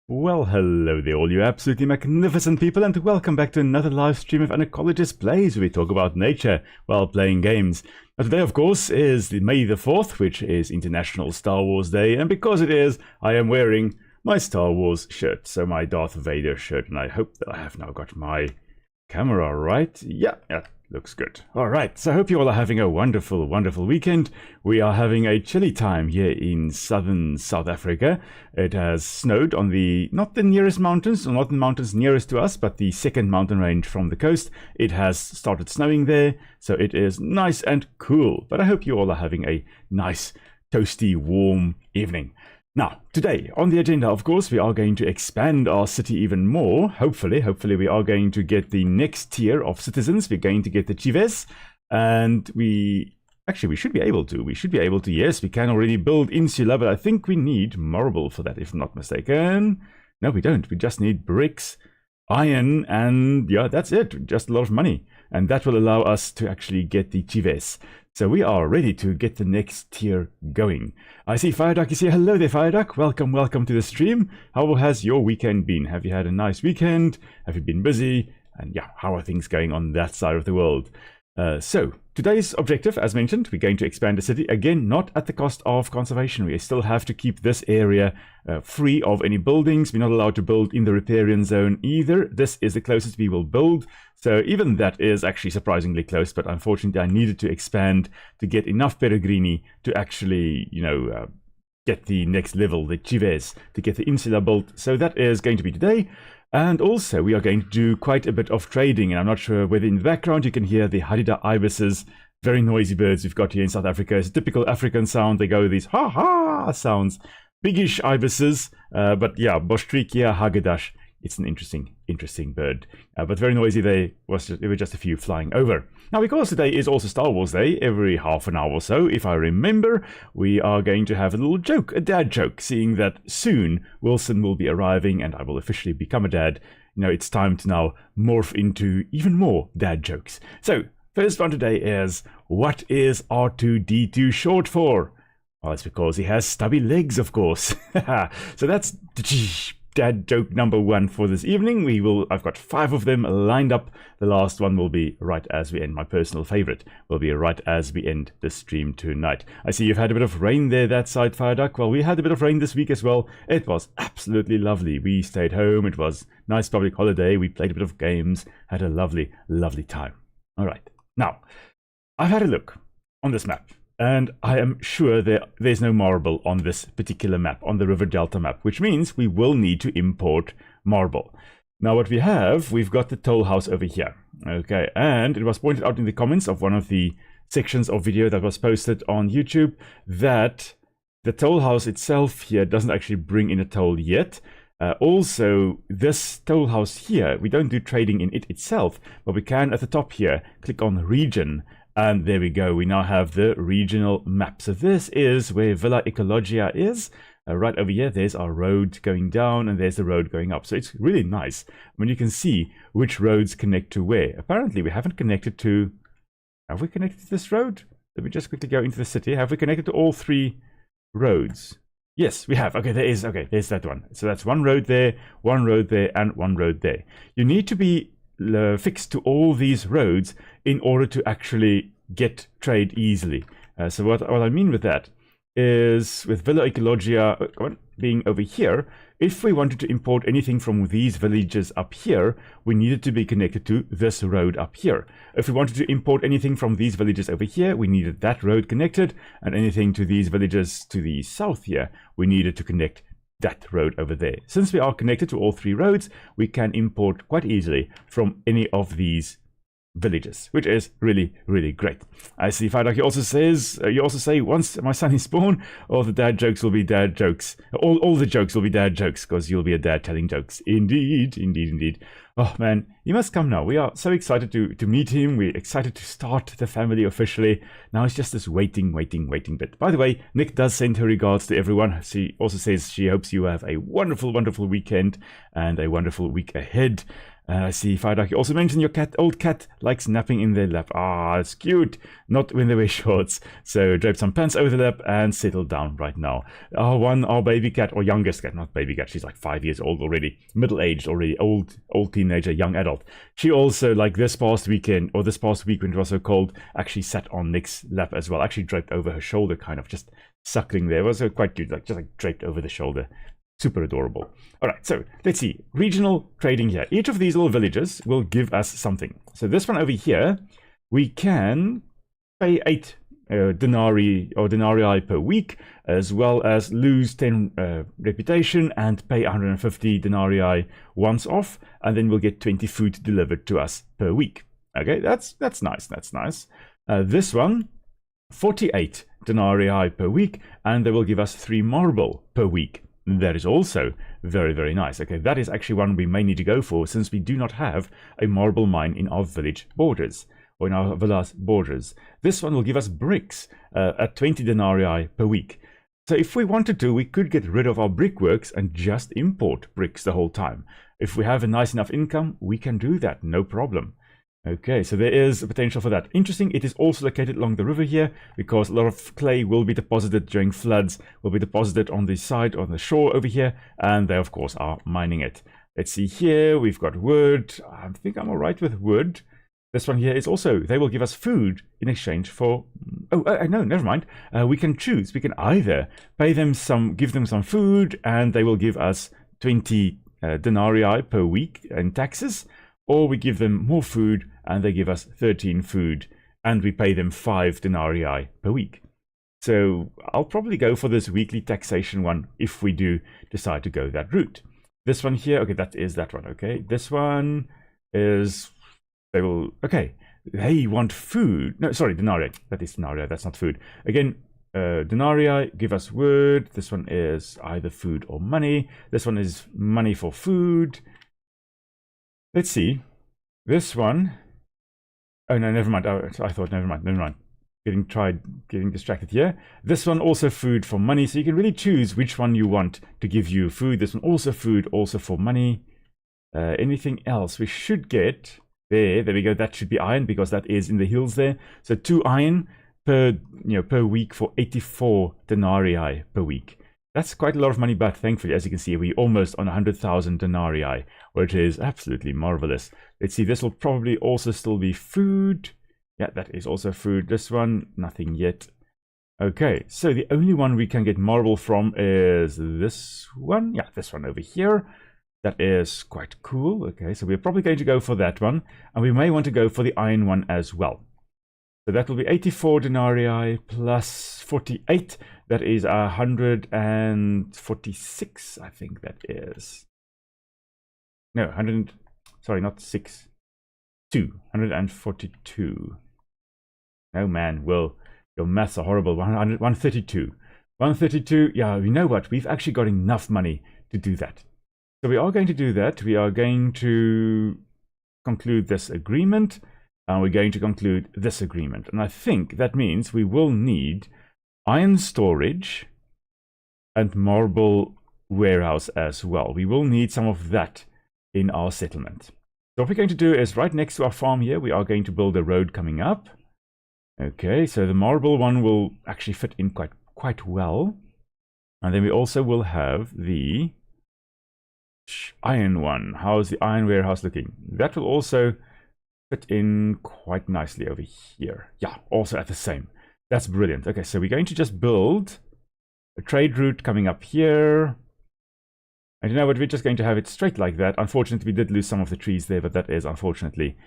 Well, hello there, all you absolutely magnificent people, and welcome back to another live stream of An Ecologist Plays, where we talk about nature while playing games. Now, today, of course, is May the 4th, which is International Star Wars Day, and because it is, I am wearing my Star Wars shirt, so my Darth Vader shirt, and I hope that I have now got my camera right. Yeah, looks good. All right, so I hope you all are having a wonderful, wonderful weekend. We are having a chilly time here in southern South Africa. It has snowed on not the nearest mountains, or not the mountains nearest to us, but the second mountain range from the coast. It has started snowing there, so it is nice and cool. But I hope you all are having a nice, toasty, warm evening. Now, today on the agenda, of course, we are going to expand our city even more. Hopefully we are going to get the next tier of citizens. We're going to get the chiefs, and we should be able to. Yes, we can already build insula, but I think we need marble for that, if I'm not mistaken. No, we don't. We just need bricks, iron, and yeah, that's it. Just a lot of money, and that will allow us to actually get the chiefs. So we are ready to get the next tier going. I see Fireduck is here. Hello there, Fireduck. Welcome to the stream. How has your weekend been? Have you had a nice weekend? Have you been busy? And yeah, how are things going on that side of the world? So today's objective, as mentioned, we're going to expand the city. Again, not at the cost of conservation. We still have to keep this area free of any buildings. We're not allowed to build in the riparian zone either. This is the closest we will build. So even that is actually surprisingly close, but unfortunately I needed to expand to get enough Peregrini to actually, get the next level, the chives, to get the insula built. So that is going to be today. And also we are going to do quite a bit of trading, and I'm not sure whether in the background you can hear the Hadida ibises, very noisy birds we've got here in South Africa. It's a typical African sound. They go these ha-ha sounds, biggish ibises, but yeah, Bostrikia hagedach. It's an interesting bird, but very noisy. There were just a few flying over. Now, because today is also Star Wars Day, every half an hour or so, if I remember, we are going to have a little joke, a dad joke, seeing that soon Wilson will be arriving and I will officially become a dad. It's time to now morph into even more dad jokes. So, first one today is, what is R2-D2 short for? Well, it's because he has stubby legs, of course. So that's dad joke number one for this evening. I've got 5 of them lined up. The last one will be right as we end. My personal favorite will be right as we end the stream tonight. I see you've had a bit of rain there, that side, Fireduck. Well, we had a bit of rain this week as well. It was absolutely lovely. We stayed home. It was a nice public holiday. We played a bit of games, had a lovely, lovely time. All right. Now, I've had a look on this map, and I am sure there's no marble on this particular map, on the River Delta map, which means we will need to import marble. Now what we've got the toll house over here. Okay, and it was pointed out in the comments of one of the sections of video that was posted on YouTube that the toll house itself here doesn't actually bring in a toll yet. Also, this toll house here, we don't do trading in it itself, but we can at the top here click on region. And there we go. We now have the regional map. So this is where Villa Ecologia is. Right over here, there's our road going down, and there's the road going up. So it's really nice when you can see which roads connect to where. Apparently, we haven't connected to... Have we connected to this road? Let me just quickly go into the city. Have we connected to all 3 roads? Yes, we have. Okay, there's that one. So that's one road there, and one road there. You need to be fixed to all these roads in order to actually get trade easily. So what I mean with that is, with Villa Ecologia being over here, if we wanted to import anything from these villages up here, we needed to be connected to this road up here. If we wanted to import anything from these villages over here, we needed that road connected, and anything to these villages to the south here, we needed to connect that road over there. Since we are connected to all 3 roads, we can import quite easily from any of these villages, which is really, really great. I see Fireduck, you also say once my son is born, all the dad jokes will be dad jokes. All the jokes will be dad jokes, because you'll be a dad telling jokes. Indeed, indeed, indeed. Oh man, he must come now. We are so excited to meet him. We're excited to start the family officially. Now it's just this waiting bit. By the way, Nick does send her regards to everyone. She also says she hopes you have a wonderful, wonderful weekend and a wonderful week ahead. I see Firedark. You also mentioned your old cat likes napping in their lap. Ah, it's cute. Not when they wear shorts. So drape some pants over the lap and settle down right now. Our baby cat, or youngest cat, not baby cat. She's like 5 years old already. Middle-aged already. Old teenager, young adult. She also, like this past weekend, or this past week when it was so cold, actually sat on Nick's lap as well. Actually draped over her shoulder, kind of just suckling there. It was quite cute, like just like draped over the shoulder. Super adorable. All right, so let's see. Regional trading here. Each of these little villages will give us something. So this one over here, we can pay 8 denarii per week, as well as lose 10 reputation and pay 150 denarii once off, and then we'll get 20 food delivered to us per week. Okay, that's nice. That's nice. This one, 48 denarii per week, and they will give us 3 marble per week. That is also very, very nice. Okay, that is actually one we may need to go for, since we do not have a marble mine in our village borders, or in our villa's borders. This one will give us bricks at 20 denarii per week. So if we wanted to, we could get rid of our brickworks and just import bricks the whole time. If we have a nice enough income, we can do that, no problem. Okay, so there is a potential for that. Interesting, it is also located along the river here, because a lot of clay will be deposited during floods, will be deposited on the side, on the shore over here, and they, of course, are mining it. Let's see here, we've got wood. I think I'm all right with wood. This one here is also, they will give us food in exchange for... no, never mind. We can choose. We can either pay them give them some food, and they will give us 20 denarii per week in taxes, or we give them more food and they give us 13 food and we pay them 5 denarii per week. So I'll probably go for this weekly taxation one if we do decide to go that route. This one here, okay, that is that one, okay. This one is, they want food. No, sorry, denarii. That is denarii, that's not food. Again, denarii give us wood. This one is either food or money. This one is money for food. Let's see. This one. Oh no, never mind. Oh, I thought never mind. Getting distracted here. This one also food for money. So you can really choose which one you want to give you food. This one also food, also for money. Anything else we should get there? There we go. That should be iron because that is in the hills there. So 2 iron per week for 84 denarii per week. That's quite a lot of money, but thankfully, as you can see, we're almost on 100,000 denarii, which is absolutely marvelous. Let's see, this will probably also still be food. Yeah, that is also food. This one, nothing yet. Okay, so the only one we can get marble from is this one. Yeah, this one over here. That is quite cool. Okay, so we're probably going to go for that one, and we may want to go for the iron one as well. So that will be 84 denarii plus 48. That is 146, I think that is. No, 100, sorry, not 6. 142. No, man, Will, your maths are horrible. 132. 132, yeah, you know what? We've actually got enough money to do that. So we are going to do that. We are going to conclude this agreement. And we're going to conclude this agreement. And I think that means we will need iron storage and marble warehouse as well. We will need some of that in our settlement. So what we're going to do is right next to our farm here, we are going to build a road coming up. Okay, so the marble one will actually fit in quite well. And then we also will have the iron one. How's the iron warehouse looking? That will also fit in quite nicely over here. Yeah, also at the same. That's brilliant. Okay, so we're going to just build a trade route coming up here. And you know what, we're just going to have it straight like that. Unfortunately, we did lose some of the trees there, but that is unfortunately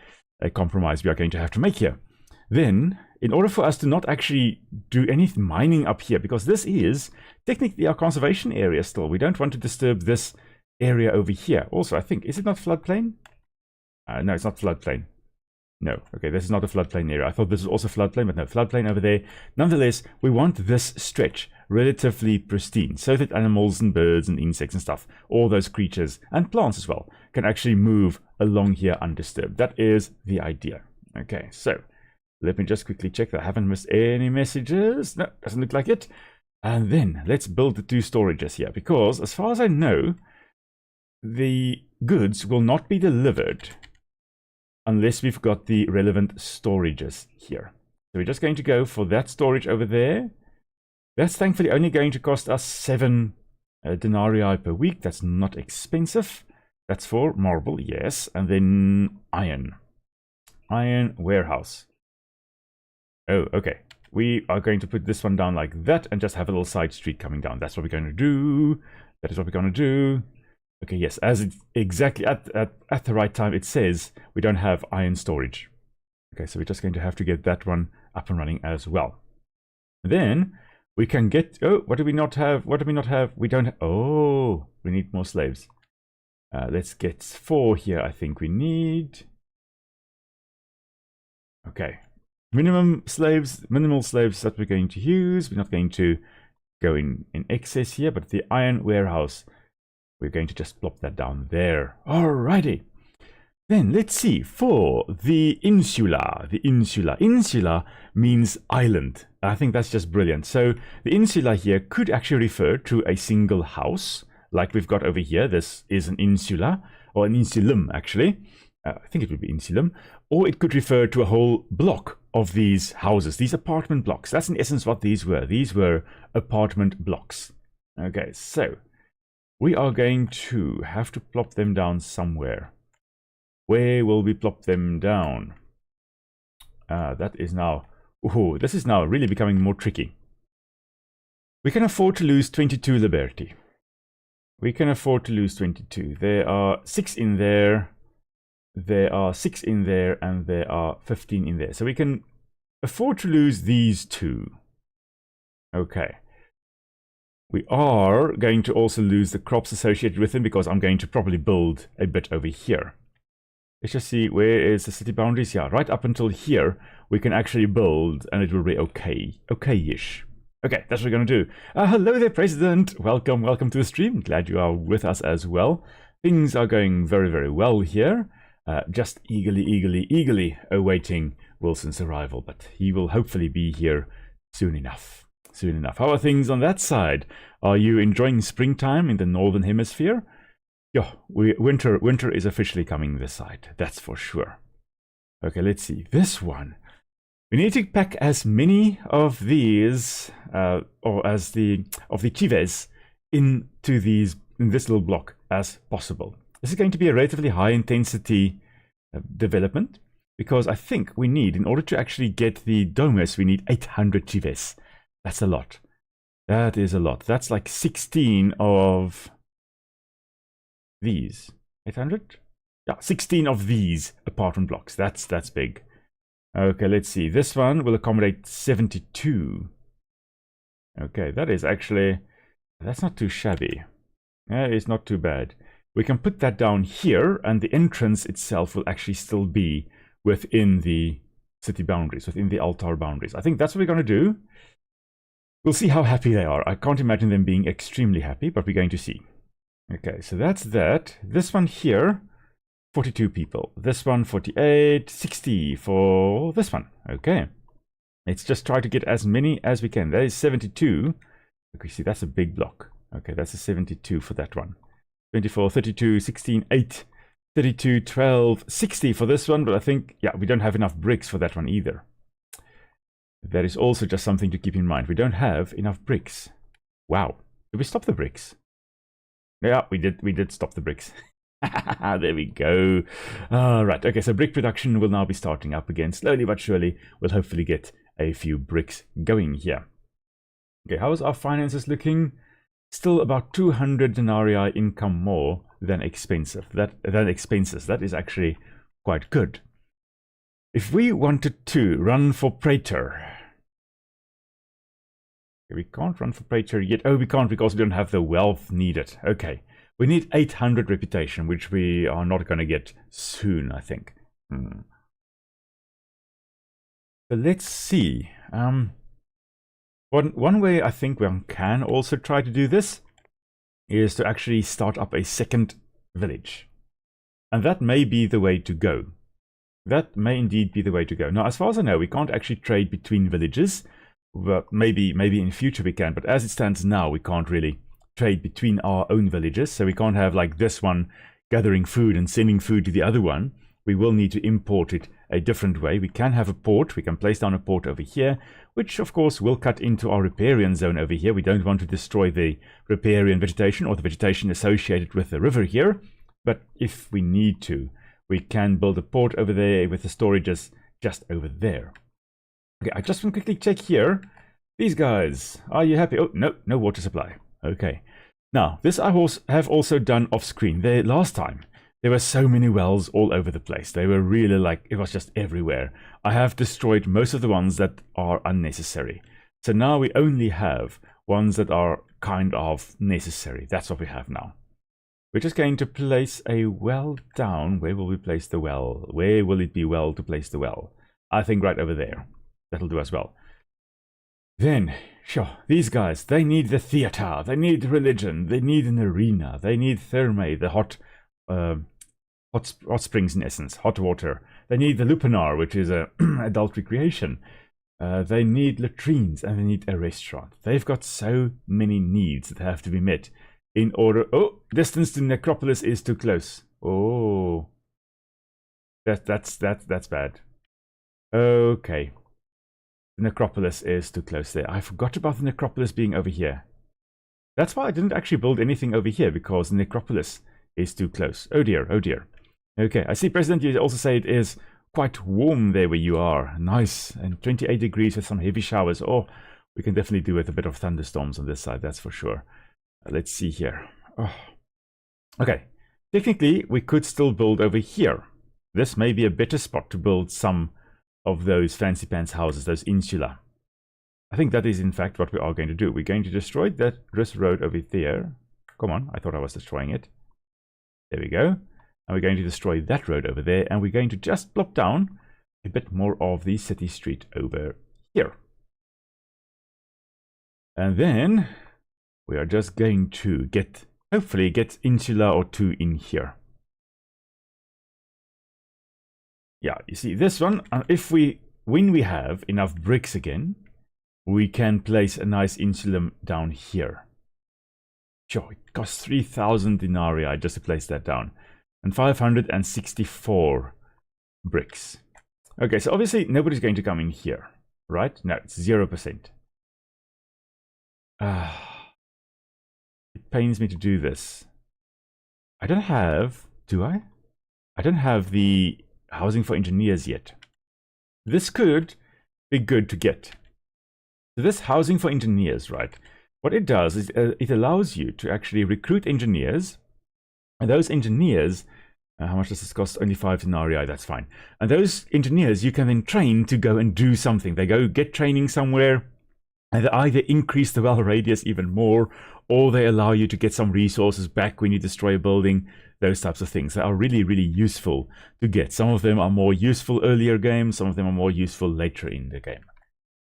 a compromise we are going to have to make here. Then, in order for us to not actually do any mining up here, because this is technically our conservation area still. We don't want to disturb this area over here. Also, I think, is it not floodplain? No, it's not floodplain. No, okay, this is not a floodplain area. I thought this was also floodplain, but no, floodplain over there. Nonetheless, we want this stretch relatively pristine so that animals and birds and insects and stuff, all those creatures and plants as well, can actually move along here undisturbed. That is the idea. Okay, so let me just quickly check that I haven't missed any messages. No, doesn't look like it. And then let's build the 2 storages here, because as far as I know, the goods will not be delivered unless we've got the relevant storages here. So we're just going to go for that storage over there. That's thankfully only going to cost us 7 denarii per week. That's not expensive. That's for marble, yes. And then iron. Iron warehouse. Oh, okay. We are going to put this one down like that and just have a little side street coming down. That's what we're going to do. That is what we're going to do. Okay, yes, as it exactly at the right time it says we don't have iron storage. Okay, so we're just going to have to get that one up and running as well. Then we can get, oh, what do we not have? What do we not have? We don't have, oh, we need more slaves. Let's get 4 here, I think we need. Okay, minimal slaves that we're going to use. We're not going to go in excess here, but the iron warehouse, we're going to just plop that down there. Alrighty. Then let's see, for the insula. Insula means island. I think that's just brilliant. So the insula here could actually refer to a single house, like we've got over here. This is an insula, or an insulum actually. I think it would be insulum. Or it could refer to a whole block of these houses, these apartment blocks. That's in essence what these were. These were apartment blocks. Okay, so we are going to have to plop them down somewhere. Where will we plop them down? That is now... Ooh, this is now really becoming more tricky. We can afford to lose 22 liberty. We can afford to lose 22. There are 6 in there. There are 6 in there. And there are 15 in there. So we can afford to lose these 2. Okay. We are going to also lose the crops associated with them because I'm going to probably build a bit over here. Let's just see, where is the city boundaries? Yeah, right up until here, we can actually build, and it will be okay. Okay-ish. Okay, that's what we're going to do. Hello there, President. Welcome to the stream. Glad you are with us as well. Things are going very, very well here. Just eagerly awaiting Wilson's arrival, but he will hopefully be here soon enough. How are things on that side? Are you enjoying springtime in the northern hemisphere? Yeah, winter is officially coming this side, that's for sure. Okay, let's see. This one. We need to pack as many of these, or as of the chives in this little block as possible. This is going to be a relatively high intensity development, because I think we need, in order to actually get the domus, we need 800 chives. That's a lot. That is a lot. That's like 16 of these. 800? Yeah, 16 of these apartment blocks. That's big. Okay, let's see. This one will accommodate 72. Okay, that is actually... That's not too shabby. It's not too bad. We can put that down here, and the entrance itself will actually still be within the city boundaries, within the altar boundaries. I think that's what we're going to do. We'll see how happy they are. I can't imagine them being extremely happy, but we're going to see. Okay, so that's that. This one here, 42 people. This one, 48, 60 for this one. Okay. Let's just try to get as many as we can. That is 72. Okay, see, that's a big block. Okay, that's a 72 for that one. 24, 32, 16, 8, 32, 12, 60 for this one. But I think, yeah, we don't have enough bricks for that one either. That is also just something to keep in mind. We don't have enough bricks. Wow. Did we stop the bricks? Yeah, we did stop the bricks. There we go. Right, okay, so brick production will now be starting up again. Slowly but surely, we'll hopefully get a few bricks going here. Okay, how's our finances looking? Still about 200 denarii income more than expenses. That is actually quite good. If we wanted to run for praetor... We can't run for praetor yet. Oh, we can't because we don't have the wealth needed. Okay. We need 800 reputation, which we are not going to get soon, I think. So let's see. One way I think one can also try to do this is to actually start up a second village. And that may be the way to go. That may indeed be the way to go. Now, as far as I know, we can't actually trade between villages. Well, maybe in future we can, but as it stands now, we can't really trade between our own villages. So we can't have like this one gathering food and sending food to the other one, we will need to import it a different way. We can have a port. We can place down a port over here, which of course will cut into our riparian zone over here. We don't want to destroy the riparian vegetation or the vegetation associated with the river here. But if we need to, we can build a port over there with the storages just over there. Okay, I just want to quickly check here. These guys, are you happy? Oh, no, no water supply. Okay. Now, this I have also done off screen. Last time, there were so many wells all over the place. They were really like, it was just everywhere. I have destroyed most of the ones that are unnecessary. So now we only have ones that are kind of necessary. That's what we have now. We're just going to place a well down. Where will we place the well? Where will it be well to place the well? I think right over there. That'll do as well. Then, sure, these guys, they need the theater, they need religion, they need an arena, they need thermae, the hot springs in essence, hot water. They need the lupanar, which is a adult recreation. They need latrines and they need a restaurant. They've got so many needs that have to be met in order. Oh, distance to necropolis is too close. Oh, that's bad. Okay. The necropolis is too close there. I forgot about the necropolis being over here. That's why I didn't actually build anything over here, because the necropolis is too close. Oh dear, oh dear. Okay, I see, President, you also say it is quite warm there where you are. Nice, and 28 degrees with some heavy showers. Oh, we can definitely do with a bit of thunderstorms on this side, that's for sure. Let's see here. Oh. Okay, technically we could still build over here. This may be a better spot to build some of those fancy pants houses, those insula. I think that is in fact what we are going to do. We're going to destroy this road over there. Come on, I thought I was destroying it. There we go. And we're going to destroy that road over there, and we're going to just plop down a bit more of the city street over here. And then we are just going to hopefully get insula or two in here. Yeah, you see this one, when we have enough bricks again, we can place a nice insulum down here. Sure, it costs 3,000 denarii just to place that down. And 564 bricks. Okay, so obviously nobody's going to come in here, right? No, it's 0%. It pains me to do this. I don't have, do I? I don't have the housing for engineers yet. This could be good to get. So this housing for engineers, right? What it does is it allows you to actually recruit engineers, and those engineers, how much does this cost? Only 5 denarii, that's fine. And those engineers you can then train to go and do something. They go get training somewhere, and they either increase the well radius even more, or they allow you to get some resources back when you destroy a building. Those types of things that are really, really useful to get. Some of them are more useful earlier games, some of them are more useful later in the game.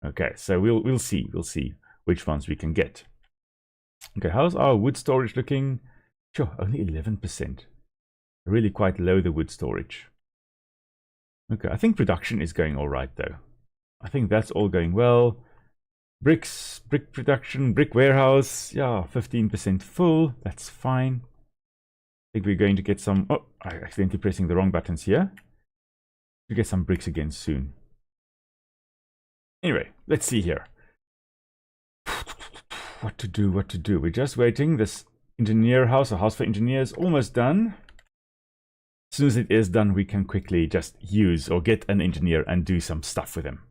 Okay, so we'll see which ones we can get. Okay, how's our wood storage looking? Sure, only 11%. Really quite low, the wood storage. Okay, I think production is going all right though. I think that's all going well. Bricks, brick production, brick warehouse, yeah, 15% full, that's fine. I think we're going to get some, oh, I accidentally pressing the wrong buttons here. To get some bricks again soon. Anyway, let's see here. What to do, what to do. We're just waiting. This engineer house, or house for engineers, almost done. As soon as it is done, we can quickly just use or get an engineer and do some stuff with him.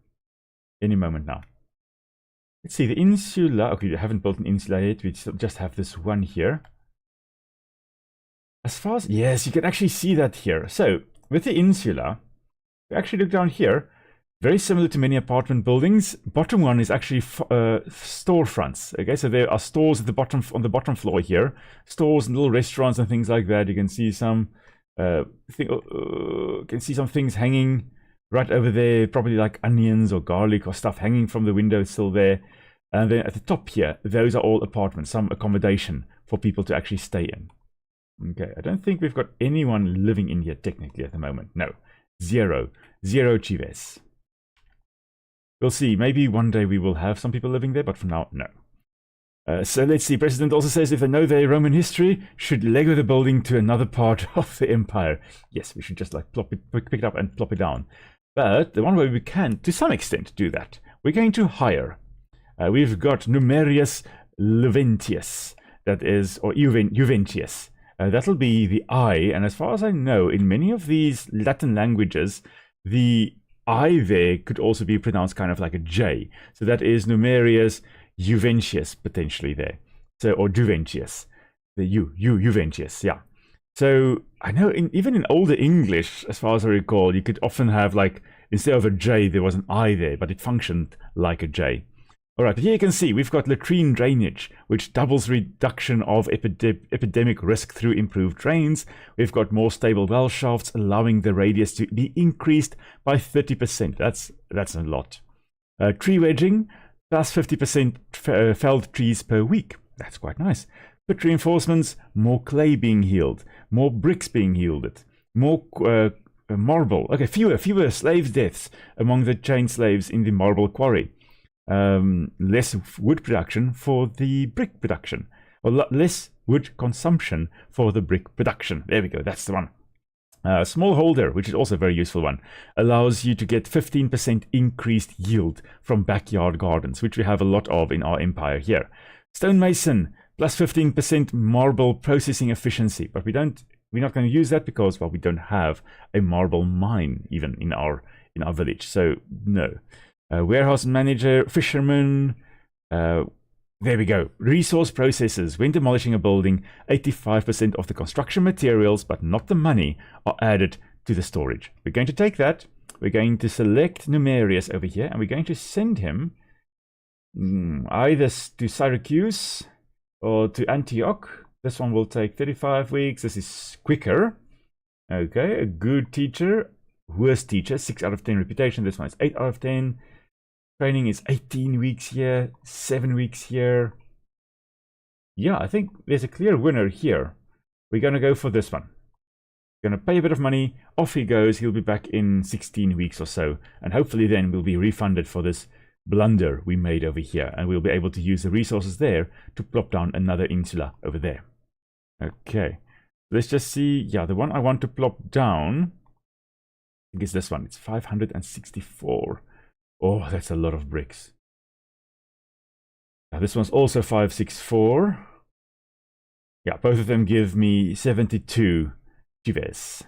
Any moment now. Let's see, the insula. Okay, we haven't built an insula yet. We just have this one here. As far as, yes, you can actually see that here. So, with the insula, we actually look down here. Very similar to many apartment buildings. Bottom one is actually storefronts. Okay, so there are stores at the bottom, on the bottom floor here. Stores and little restaurants and things like that. You can see some things hanging right over there, probably like onions or garlic or stuff hanging from the window still there. And then at the top here, those are all apartments, some accommodation for people to actually stay in. Okay, I don't think we've got anyone living in here technically at the moment. No, zero chives. We'll see. Maybe one day we will have some people living there, but for now, no. So let's see. President also says if they know their Roman history, should Lego the building to another part of the empire. Yes, we should just like pick it up and plop it down. But the one way we can, to some extent, do that, we're going to hire. We've got Numerius Luventius, that is, or Juventius. That'll be the I, and as far as I know, in many of these Latin languages, the I there could also be pronounced kind of like a J. So that is Numerius Juventius potentially there. So, or Juventius. The Juventius, yeah. So I know even in older English, as far as I recall, you could often have like, instead of a J, there was an I there, but it functioned like a J. All right, here you can see we've got latrine drainage, which doubles reduction of epidemic risk through improved drains. We've got more stable well shafts, allowing the radius to be increased by 30%. That's a lot. Tree wedging, plus 50% felled trees per week. That's quite nice. Foot reinforcements, more clay being healed, more bricks being yielded, more marble. Okay, fewer slave deaths among the chained slaves in the marble quarry. Less wood production for the brick production, or less wood consumption for the brick production. There we go, that's the one. Small holder, which is also a very useful one, allows you to get 15% increased yield from backyard gardens, which we have a lot of in our empire here. Stonemason, plus 15% marble processing efficiency, but we're not going to use that because, well, we don't have a marble mine even in our village, so no. Warehouse manager, fisherman, there we go. Resource processors. When demolishing a building, 85% of the construction materials, but not the money, are added to the storage. We're going to take that. We're going to select Numerius over here, and we're going to send him either to Syracuse or to Antioch. This one will take 35 weeks. This is quicker. Okay, a good teacher. Worst teacher, 6 out of 10 reputation. This one is 8 out of 10. Training is 18 weeks here, 7 weeks here. Yeah, I think there's a clear winner here. We're going to go for this one. We're going to pay a bit of money. Off he goes. He'll be back in 16 weeks or so. And hopefully then we'll be refunded for this blunder we made over here. And we'll be able to use the resources there to plop down another insula over there. Okay. Let's just see. Yeah, the one I want to plop down, I think it's this one. It's 564. Oh, that's a lot of bricks. Now this one's also 564. Yeah, both of them give me 72 chives.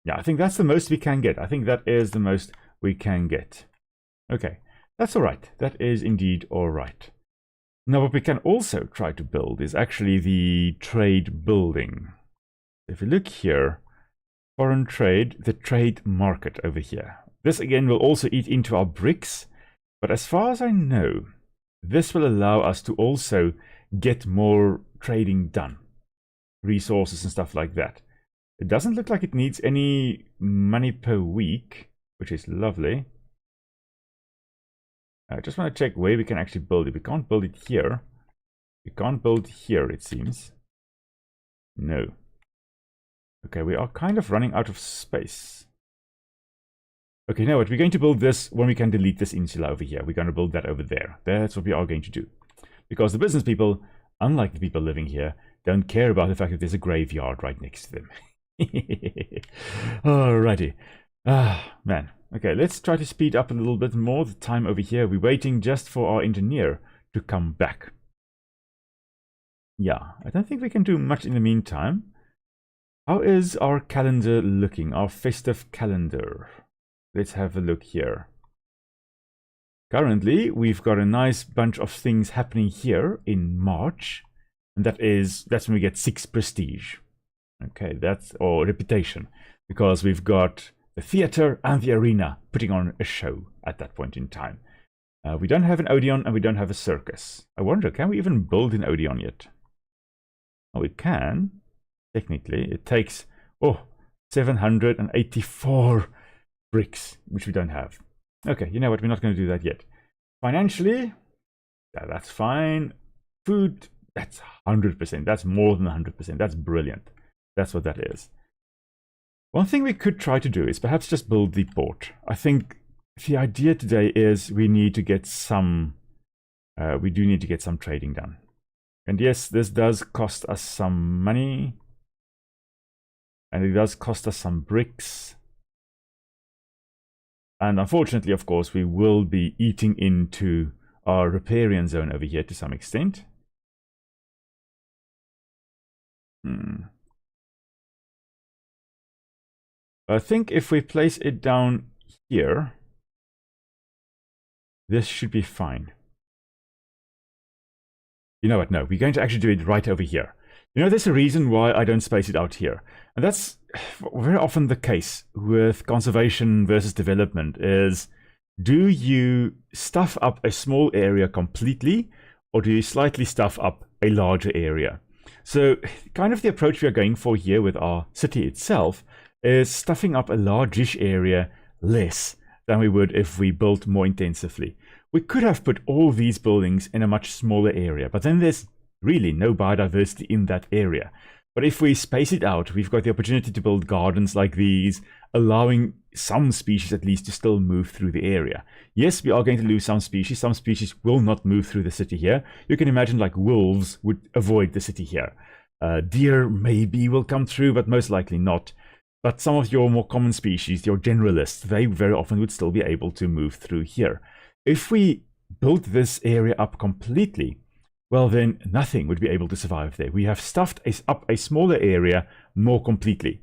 Yeah, I think that's the most we can get. I think that is the most we can get. Okay, that's all right. That is indeed all right. Now what we can also try to build is actually the trade building. If you look here, foreign trade, the trade market over here. This again will also eat into our bricks, but as far as I know, this will allow us to also get more trading done. Resources and stuff like that. It doesn't look like it needs any money per week, which is lovely. I just want to check where we can actually build it. We can't build it here. We can't build here, it seems. No. Okay, we are kind of running out of space. Okay, you know what? We're going to build this when we can delete this insula over here. We're going to build that over there. That's what we are going to do. Because the business people, unlike the people living here, don't care about the fact that there's a graveyard right next to them. Alrighty. Ah, man. Okay, let's try to speed up a little bit more the time over here. We're waiting just for our engineer to come back. Yeah, I don't think we can do much in the meantime. How is our calendar looking? Our festive calendar. Let's have a look here. Currently, we've got a nice bunch of things happening here in March. And that's when we get 6 prestige. Okay, that's or reputation. Because we've got the theater and the arena putting on a show at that point in time. We don't have an Odeon and we don't have a circus. I wonder, can we even build an Odeon yet? Oh, we can. Technically, it takes 784 bricks, which we don't have. Okay, you know what? We're not going to do that yet. Financially, yeah, that's fine. Food, that's 100%. That's more than 100%. That's brilliant. That's what that is. One thing we could try to do is perhaps just build the port. I think the idea today is we need to get some. We do need to get some trading done. And yes, this does cost us some money. And it does cost us some bricks. And unfortunately, of course, we will be eating into our riparian zone over here to some extent. I think if we place it down here, this should be fine. You know what? No, we're going to actually do it right over here. You know, there's a reason why I don't space it out here. And that's very often the case with conservation versus development is, do you stuff up a small area completely, or do you slightly stuff up a larger area? So kind of the approach we are going for here with our city itself is stuffing up a largish area less than we would if we built more intensively. We could have put all these buildings in a much smaller area, but then there's really no biodiversity in that area. But if we space it out, we've got the opportunity to build gardens like these, allowing some species at least to still move through the area. Yes, we are going to lose some species. Some species will not move through the city here. You can imagine like wolves would avoid the city here. Deer maybe will come through, but most likely not. But some of your more common species, your generalists, they very often would still be able to move through here. If we built this area up completely, well then nothing would be able to survive there. We have stuffed up a smaller area more completely.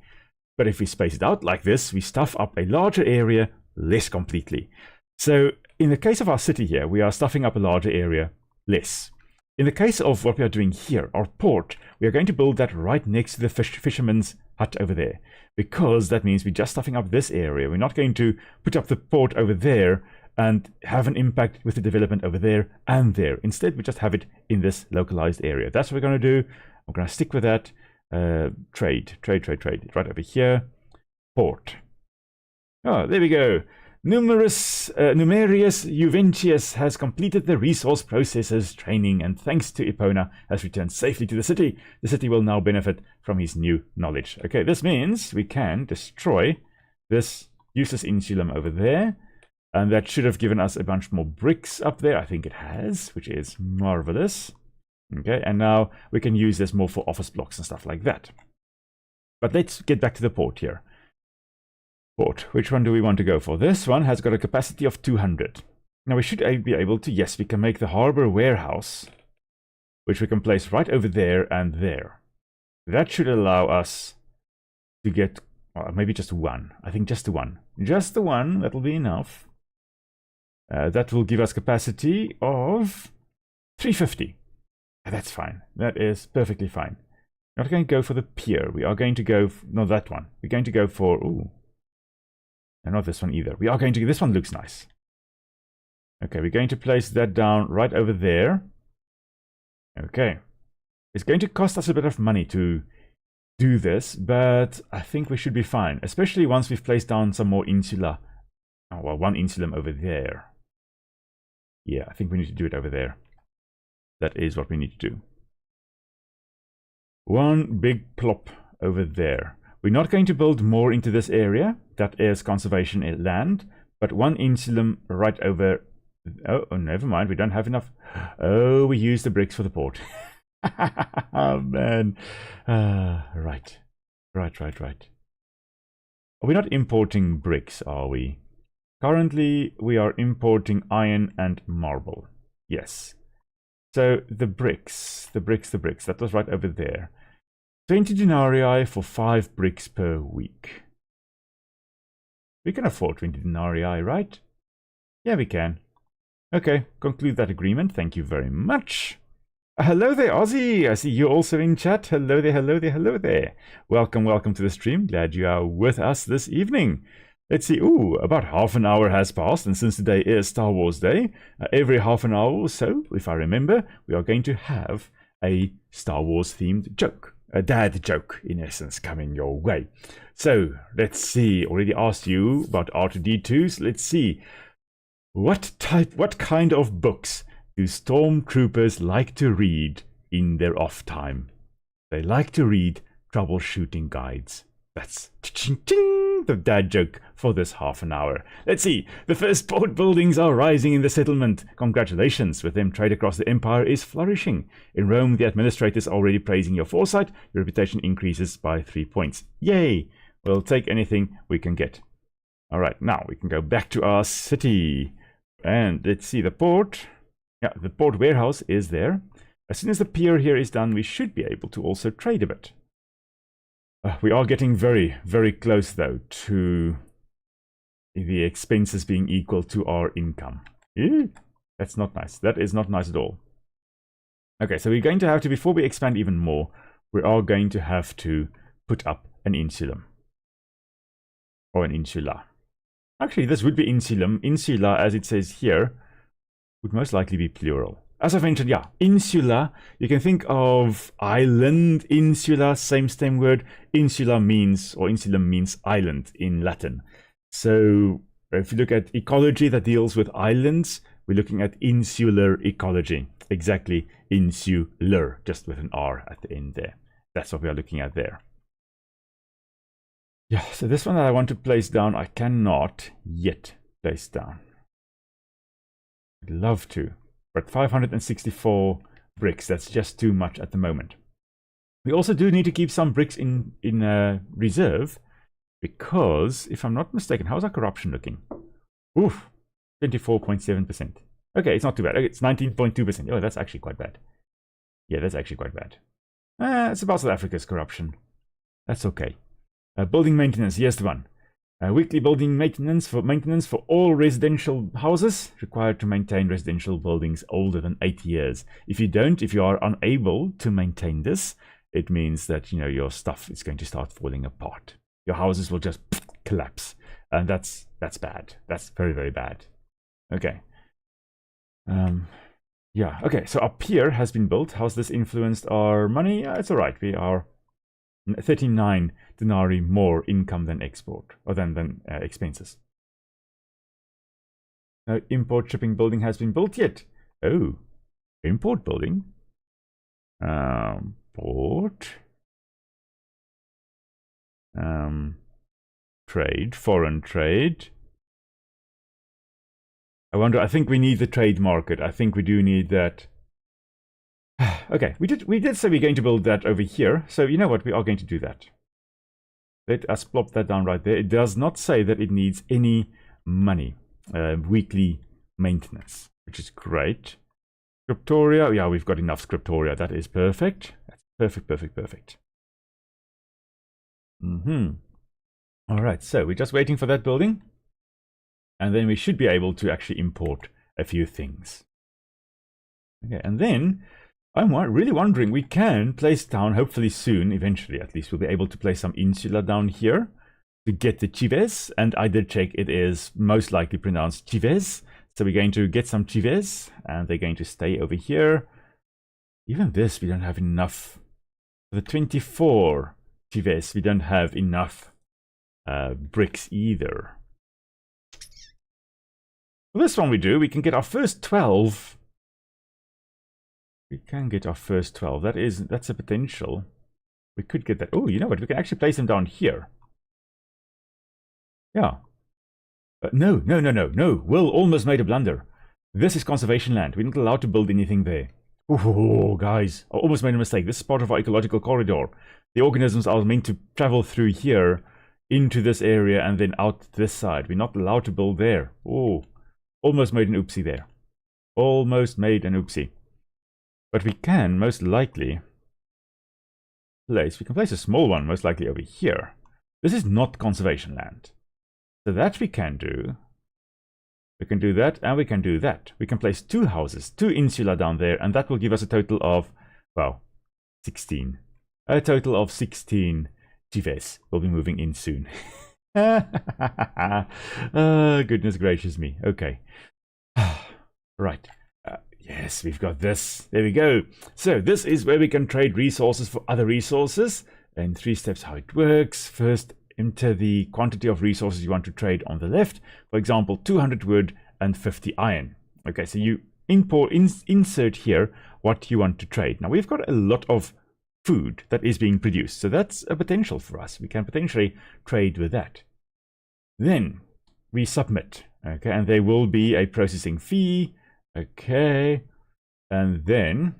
But if we space it out like this, we stuff up a larger area less completely. So in the case of our city here, we are stuffing up a larger area less. In the case of what we are doing here, our port, we are going to build that right next to the fisherman's hut over there. Because that means we're just stuffing up this area. We're not going to put up the port over there and have an impact with the development over there and there. Instead, we just have it in this localized area. That's what we're going to do. I'm going to stick with that. Trade. Right over here. Port. Oh, there we go. Numerius Juventius has completed the resource processes training, and thanks to Epona, has returned safely to the city. The city will now benefit from his new knowledge. Okay, this means we can destroy this useless insulum over there. And that should have given us a bunch more bricks up there. I think it has, which is marvelous. Okay, and now we can use this more for office blocks and stuff like that. But let's get back to the port here. Port, which one do we want to go for? This one has got a capacity of 200. Now we should be able to, yes, we can make the harbor warehouse, which we can place right over there and there. That should allow us to get, maybe just one. I think just the one. Just the one, that'll be enough. That will give us capacity of 350. That's fine. That is perfectly fine. Not going to go for the pier. We are going to go, not that one. We're going to go for, ooh. And not this one either. We are going to, this one looks nice. Okay, we're going to place that down right over there. Okay. It's going to cost us a bit of money to do this, but I think we should be fine. Especially once we've placed down some more insula. Oh, well, one insulum over there. Yeah, I think we need to do it over there. That is what we need to do. One big plop over there. We're not going to build more into this area. That is conservation land. But one insulum right over... Oh, never mind. We don't have enough. Oh, we used the bricks for the port. Oh, man. Right. Are we not importing bricks, are we? Currently, we are importing iron and marble. Yes. So, the bricks. That was right over there. 20 denarii for 5 bricks per week. We can afford 20 denarii, right? Yeah, we can. Okay, conclude that agreement. Thank you very much. Hello there, Ozzy. I see you also in chat. Hello there. Welcome to the stream. Glad you are with us this evening. Let's see. Ooh, about half an hour has passed, and since today is Star Wars Day, every half an hour or so, if I remember, we are going to have a Star Wars themed joke. A dad joke, in essence, coming your way. So, let's see. Already asked you about R2-D2s. Let's see. What kind of books do stormtroopers like to read in their off time? They like to read troubleshooting guides. That's ching ching. the dad joke for this half an hour. Let's see. The first port buildings are rising in the settlement. Congratulations. With them, trade across the empire is flourishing. In Rome, the administrators are already praising your foresight. Your reputation increases by 3 points. Yay! We'll take anything we can get. All right, now we can go back to our city. And let's see the port. Yeah, the port warehouse is there. As soon as the pier here is done, we should be able to also trade a bit. We are getting very, very close, though, to the expenses being equal to our income. Ew, that's not nice. That is not nice at all. Okay, so we're going to have to, before we expand even more, we are going to have to put up an insulum. Or an insula. Actually, this would be insulum. Insula, as it says here, would most likely be plural. As I've mentioned, yeah, insula, you can think of island, insula, same word. Insula means, or insulum means island in Latin. So if you look at ecology that deals with islands, we're looking at insular ecology. Exactly, insular, just with an R at the end there. That's what we are looking at there. Yeah, so this one that I want to place down, I cannot yet place down. I'd love to. But 564 bricks, that's just too much at the moment. We also do need to keep some bricks in reserve, because, if I'm not mistaken, how's our corruption looking? Oof, 24.7%. Okay, it's not too bad. Okay, it's 19.2%. Oh, that's actually quite bad. Yeah, that's actually quite bad. It's about South Africa's corruption. That's okay. Building maintenance, here's the one. Weekly building maintenance for all residential houses required to maintain residential buildings older than 8 years. If you are unable to maintain this, it means that, you know, your stuff is going to start falling apart. Your houses will just collapse, and that's bad. That's very, very bad. Okay. Yeah. Okay. So our pier has been built. How's this influenced our money? It's all right. We are 39 denarii more income than export, or than expenses. No import shipping building has been built yet. Oh, import building. Port. Trade, foreign trade. I think we need the trade market. I think we do need that. Okay, we did say we're going to build that over here. So you know what? We are going to do that. Let us plop that down right there. It does not say that it needs any money. Weekly maintenance, which is great. Scriptoria. Yeah, we've got enough scriptoria. That is perfect. That's perfect, perfect, perfect. All right, so we're just waiting for that building. And then we should be able to actually import a few things. Okay, and then I'm really wondering, we can place down, hopefully soon, eventually at least, we'll be able to place some insula down here to get the chives. And I did check, it is most likely pronounced chives. So we're going to get some chives, and they're going to stay over here. Even this, we don't have enough. For the 24 chives, we don't have enough bricks either. For this one we do, we can get our first 12. We can get our first 12. That's a potential. We could get that. Oh, you know what? We can actually place them down here. Yeah. No. Will almost made a blunder. This is conservation land. We're not allowed to build anything there. Oh, guys. I almost made a mistake. This is part of our ecological corridor. The organisms are meant to travel through here into this area and then out this side. We're not allowed to build there. Oh, almost made an oopsie there. Almost made an oopsie. But we can most likely place, we can place a small one most likely over here. This is not conservation land. So that we can do. We can do that and we can do that. We can place 2 houses, 2 insula down there, and that will give us a total of, well, 16. A total of 16 chives will be moving in soon. Goodness gracious me. Okay. Right. Yes, we've got this. There we go. So this is where we can trade resources for other resources. In 3 steps how it works. First, enter the quantity of resources you want to trade on the left. For example, 200 wood and 50 iron. Okay, so you insert here what you want to trade. Now we've got a lot of food that is being produced. So that's a potential for us. We can potentially trade with that. Then we submit. Okay, and there will be a processing fee. Okay, and then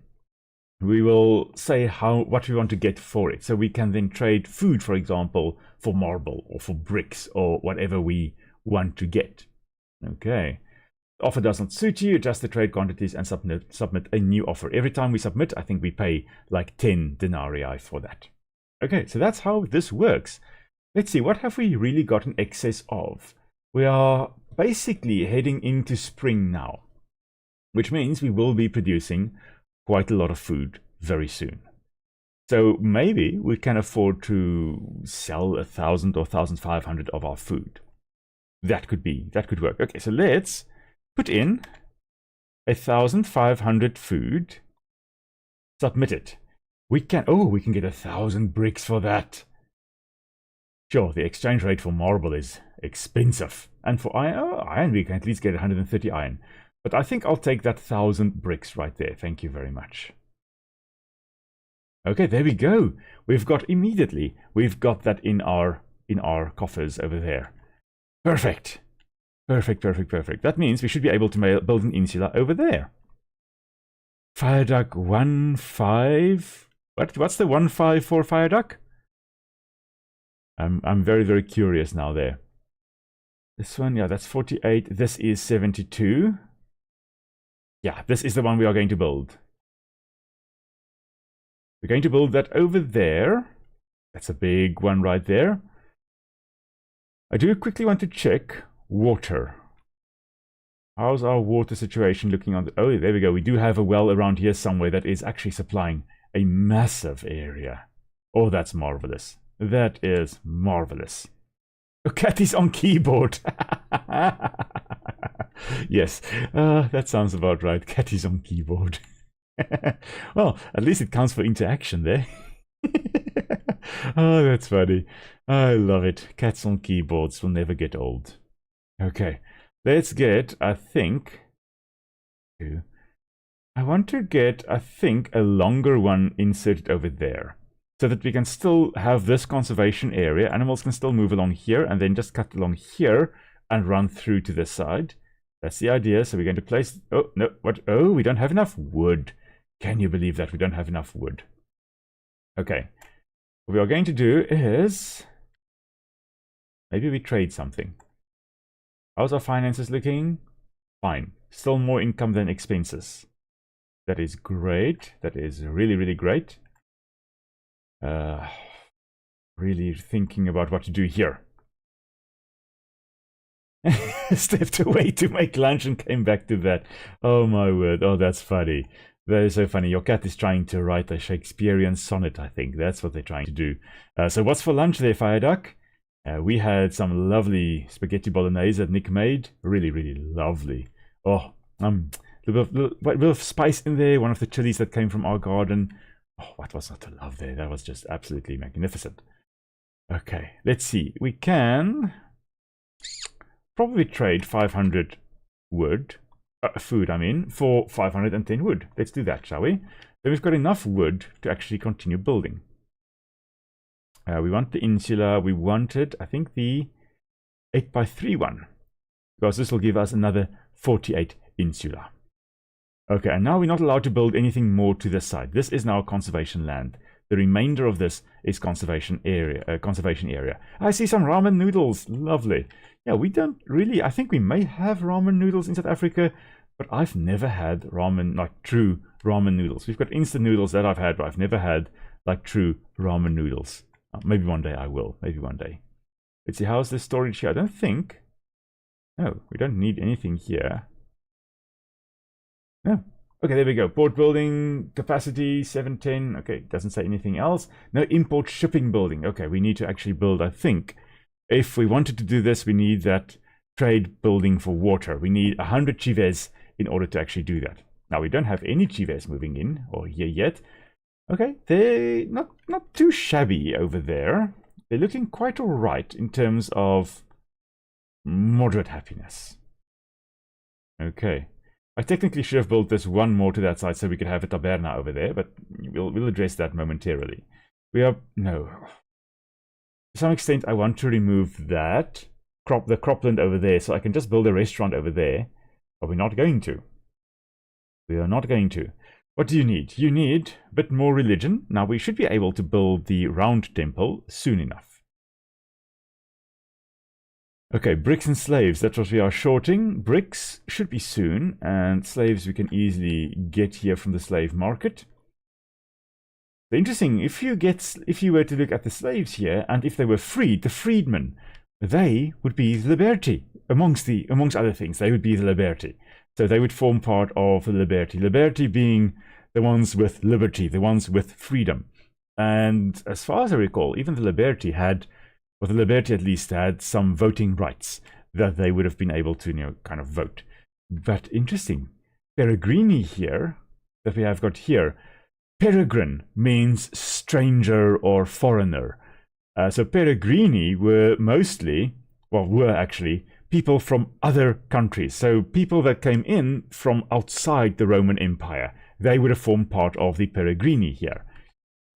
we will say what we want to get for it. So we can then trade food, for example, for marble or for bricks or whatever we want to get. Okay. Offer does not suit you, adjust the trade quantities and submit a new offer. Every time we submit, I think we pay like 10 denarii for that. Okay, so that's how this works. Let's see, what have we really got in excess of? We are basically heading into spring now, which means we will be producing quite a lot of food very soon. So maybe we can afford to sell 1,000 or 1,500 of our food. That could work. Okay, so let's put in 1,500 food. Submit it. We can get 1,000 bricks for that. Sure, the exchange rate for marble is expensive. And for iron, we can at least get 130 iron. But I think I'll take that 1,000 bricks right there. Thank you very much. Okay, there we go. We've got that in our coffers over there. Perfect. Perfect. That means we should be able to build an insula over there. Fire duck 1.5. What's the 1.5 for fire duck? I'm very, very curious now there. This one, yeah, that's 48. This is 72. Yeah, this is the one we are going to build. We're going to build that over there. That's a big one right there. I do quickly want to check water. How's our water situation looking on the... Oh, there we go. We do have a well around here somewhere that is actually supplying a massive area. Oh, that's marvelous. That is marvelous. Oh, cat is on keyboard. Yes, that sounds about right. Cat is on keyboard. Well, at least it counts for interaction there. Oh, that's funny. I love it. Cats on keyboards will never get old. Okay, let's get, I want to get, a longer one inserted over there. So that we can still have this conservation area. Animals can still move along here and then just cut along here and run through to this side. That's the idea. So we're going to place... Oh, no. What? Oh, we don't have enough wood. Can you believe that? We don't have enough wood. Okay. What we are going to do is... maybe we trade something. How's our finances looking? Fine. Still more income than expenses. That is great. That is really, really great. Really thinking about what to do here. Stepped away to make lunch and came back to that. Oh my word. Oh, that's funny. That is so funny. Your cat is trying to write a Shakespearean sonnet, I think. That's what they're trying to do. So what's for lunch there, Fire Duck? We had some lovely spaghetti bolognese that Nick made. Really, really lovely. Oh, a little bit of spice in there. One of the chilies that came from our garden. Oh, what was not to love there? That was just absolutely magnificent. Okay, let's see. We can probably trade 500 wood, food, for 510 wood. Let's do that, shall we? Then we've got enough wood to actually continue building. We want the insula. We wanted, I think, the 8x3 one, because this will give us another 48 insula. Okay, and now we're not allowed to build anything more to this side. This is now conservation land. The remainder of this is conservation area. I see some ramen noodles. Lovely. Yeah, we don't really... I think we may have ramen noodles in South Africa, but I've never had ramen, like true ramen noodles. We've got instant noodles that I've had, but I've never had like true ramen noodles. Maybe one day I will. Maybe one day. Let's see, how's the storage here? I don't think... No, we don't need anything here. No. Okay, there we go. Port building, capacity, 710. Okay, doesn't say anything else. No import shipping building. Okay, we need to actually build, I think. If we wanted to do this, we need that trade building for water. We need 100 chives in order to actually do that. Now, we don't have any chives moving in or here yet. Okay, they're not too shabby over there. They're looking quite all right in terms of moderate happiness. Okay. I technically should have built this one more to that side so we could have a taberna over there, but we'll address that momentarily. No. To some extent, I want to remove that the cropland over there, so I can just build a restaurant over there. But we're not going to. We are not going to. What do you need? You need a bit more religion. Now, we should be able to build the round temple soon enough. Okay, bricks and slaves. That's what we are shorting. Bricks should be soon, and slaves we can easily get here from the slave market. Interesting, if you were to look at the slaves here, and if they were freed, the freedmen, they would be the liberty. Amongst other things, they would be the liberty. So they would form part of the liberty. Liberty being the ones with liberty, the ones with freedom. And as far as I recall, even the liberty had, or the liberty at least had, some voting rights that they would have been able to, kind of vote. But interesting, Peregrini here, that we have got here, peregrine means stranger or foreigner. So Peregrini were actually people from other countries. So people that came in from outside the Roman Empire. They would have formed part of the Peregrini here.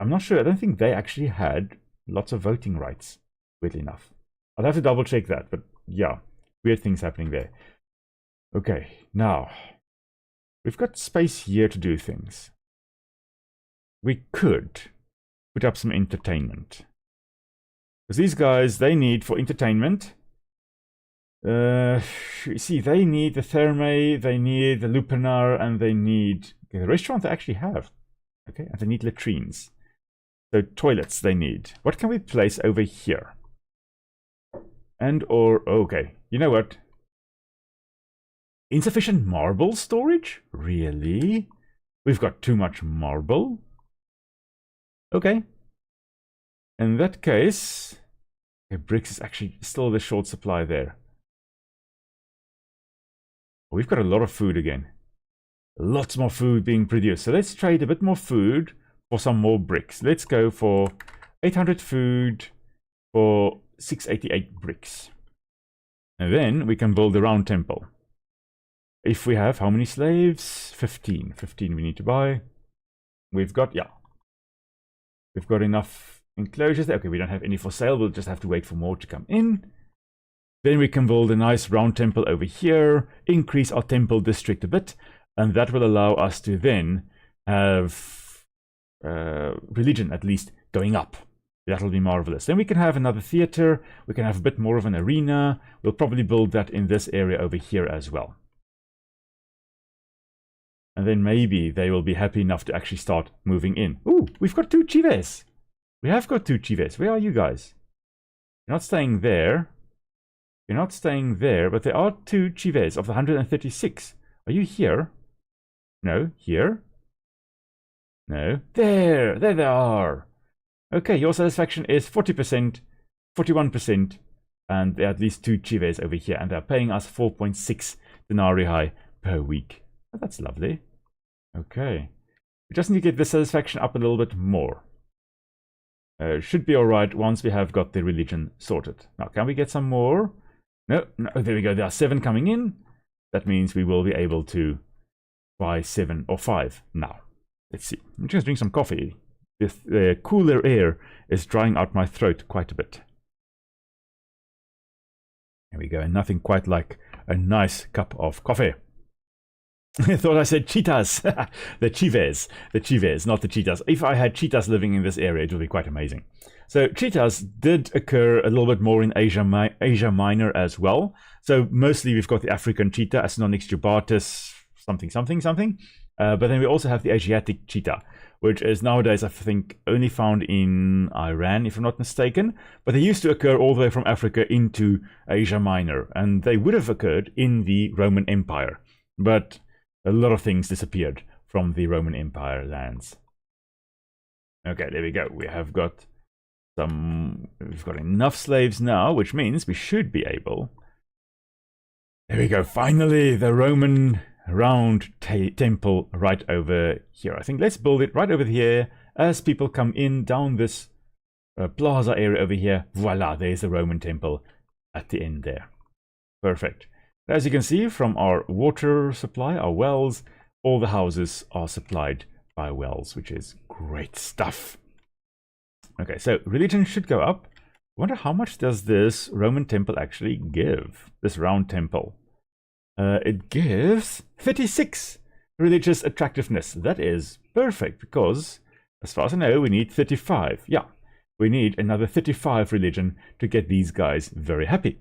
I'm not sure. I don't think they actually had lots of voting rights, weirdly enough. I'll have to double check that. But yeah, weird things happening there. Okay, now, we've got space here to do things. We could put up some entertainment. Because these guys, they need for entertainment. See, they need the Thermae, they need the Lupanar, and they need the restaurant they actually have. Okay, and they need latrines. So toilets they need. What can we place over here? Okay, you know what? Insufficient marble storage? Really? We've got too much marble? Okay. In that case, okay, bricks is actually still the short supply there. We've got a lot of food again. Lots more food being produced. So let's trade a bit more food for some more bricks. Let's go for 800 food for 688 bricks. And then we can build a round temple. If we have how many slaves? 15. 15 we need to buy. We've got, yeah. We've got enough enclosures there. Okay, we don't have any for sale. We'll just have to wait for more to come in. Then we can build a nice round temple over here, increase our temple district a bit, and that will allow us to then have religion at least going up. That'll be marvelous. Then we can have another theater. We can have a bit more of an arena. We'll probably build that in this area over here as well. And then maybe they will be happy enough to actually start moving in. Ooh, we've got 2 chives. We have got 2 chives. Where are you guys? You're not staying there. You're not staying there, but there are 2 chives of the 136. Are you here? No, here? No. There they are. Okay, your satisfaction is 40%, 41%, and there are at least 2 chives over here, and they're paying us 4.6 denarii per week. Oh, that's lovely. Okay. We just need to get the satisfaction up a little bit more. Should be alright once we have got the religion sorted. Now, can we get some more? No, there we go. There are 7 coming in. That means we will be able to buy 7 or 5 now. Let's see. I'm just drink some coffee. This cooler air is drying out my throat quite a bit. There we go. And nothing quite like a nice cup of coffee. I thought I said cheetahs. The chives, not the cheetahs. If I had cheetahs living in this area, it would be quite amazing. So cheetahs did occur a little bit more in Asia Minor as well. So mostly we've got the African cheetah, Acinonyx jubatus, something. But then we also have the Asiatic cheetah, which is nowadays, I think, only found in Iran, if I'm not mistaken. But they used to occur all the way from Africa into Asia Minor, and they would have occurred in the Roman Empire. But a lot of things disappeared from the Roman Empire lands. Okay, there we go. We've got enough slaves now, which means we should be able. There we go. Finally, the Roman round temple right over here. I think let's build it right over here as people come in down this plaza area over here. Voila, there's the Roman temple at the end there. Perfect. As you can see from our water supply, our wells, all the houses are supplied by wells, which is great stuff. Okay, so religion should go up. wonder how much does this Roman temple actually give? This round temple. It gives 36 religious attractiveness. That is perfect because, as far as I know, we need 35. Yeah, we need another 35 religion to get these guys very happy.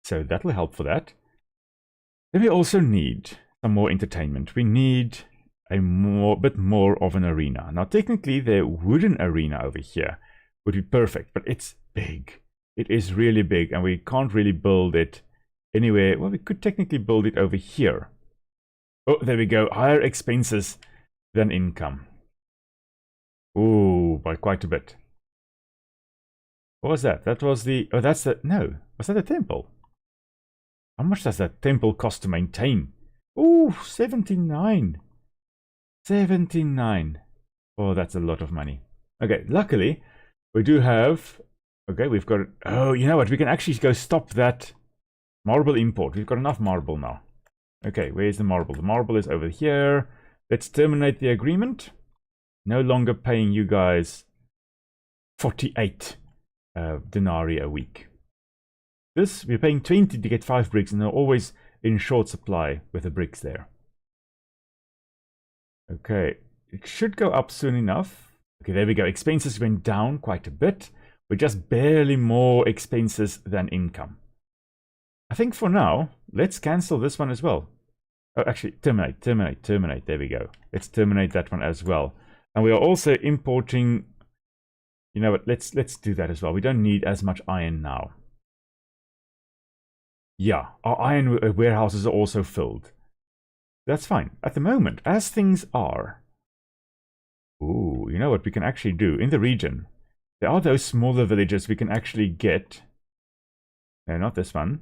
So that will help for that. Then we also need some more entertainment. We need a bit more of an arena. Now, technically, the wooden arena over here would be perfect, but it's big. It is really big, and we can't really build it anywhere. Well, we could technically build it over here. Oh, there we go. Higher expenses than income. Ooh, by quite a bit. What was that? That was the... Oh, that's the... No. Was that a temple? How much does that temple cost to maintain? Ooh, 79. 79. Oh, that's a lot of money. Okay, luckily, we do have... Okay, we've got... Oh, you know what? We can actually go stop that marble import. We've got enough marble now. Okay, where's the marble? The marble is over here. Let's terminate the agreement. No longer paying you guys 48 denarii a week. This, we're paying 20 to get 5 bricks, and they're always in short supply with the bricks there. Okay, it should go up soon enough. Okay, there we go. Expenses went down quite a bit. We're just barely more expenses than income. I think for now, let's cancel this one as well. Oh, actually, terminate. There we go. Let's terminate that one as well. And we are also importing... You know what? Let's do that as well. We don't need as much iron now. Yeah, our iron warehouses are also filled. That's fine. At the moment, as things are... Ooh, you know what we can actually do? In the region, there are those smaller villages we can actually get... No, not this one.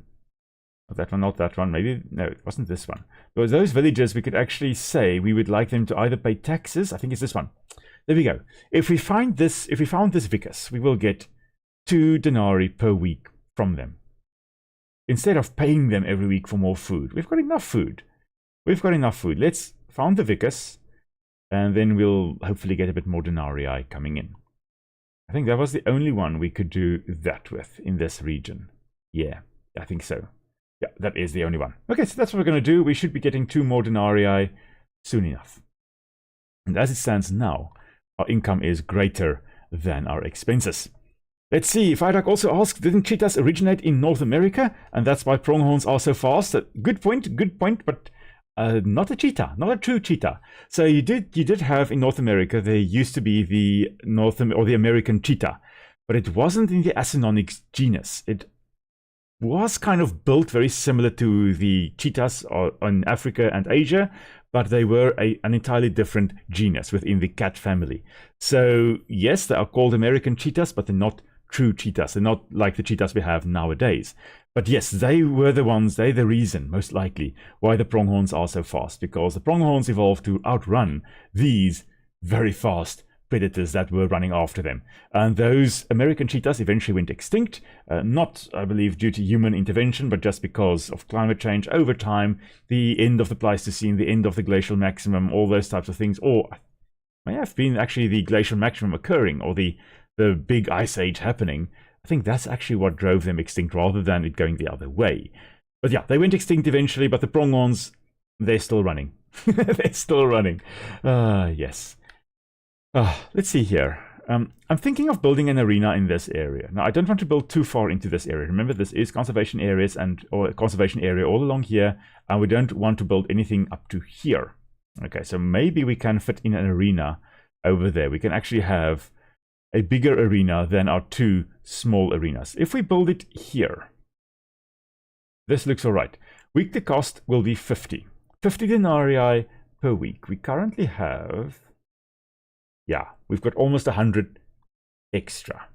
Not that one, not that one. Maybe... No, it wasn't this one. There was those villages we could actually say we would like them to either pay taxes. I think it's this one. There we go. If we found this vicus, we will get 2 denarii per week from them. Instead of paying them every week for more food. We've got enough food. We've got enough food. Let's found the vicus, and then we'll hopefully get a bit more denarii coming in. I think that was the only one we could do that with in this region. Yeah, I think so. Yeah, that is the only one. Okay, so that's what we're going to do. We should be getting 2 more denarii soon enough. And as it stands now, our income is greater than our expenses. Let's see, Virak also asks, didn't cheetahs originate in North America? And that's why pronghorns are so fast. Good point, but not a cheetah, not a true cheetah. So you did have in North America, there used to be the American cheetah, but it wasn't in the Acinonyx genus. It was kind of built very similar to the cheetahs in Africa and Asia, but they were an entirely different genus within the cat family. So yes, they are called American cheetahs, but they're not true cheetahs. They're not like the cheetahs we have nowadays. But yes, they were the ones, they're the reason, most likely, why the pronghorns are so fast, because the pronghorns evolved to outrun these very fast predators that were running after them. And those American cheetahs eventually went extinct, not, I believe, due to human intervention, but just because of climate change over time, the end of the Pleistocene, the end of the glacial maximum, all those types of things, or may have been actually the glacial maximum occurring, or the big ice age happening. I think that's actually what drove them extinct rather than it going the other way. But yeah, they went extinct eventually, but the pronghorns, they're still running. They're still running. Yes. Let's see here. I'm thinking of building an arena in this area. Now, I don't want to build too far into this area. Remember, this is conservation areas or conservation area all along here, and we don't want to build anything up to here. Okay, so maybe we can fit in an arena over there. We can actually have a bigger arena than our 2 small arenas. If we build it here, this looks all right. Weekly cost will be 50 denarii per week. We currently have, yeah, we've got almost 100 extra.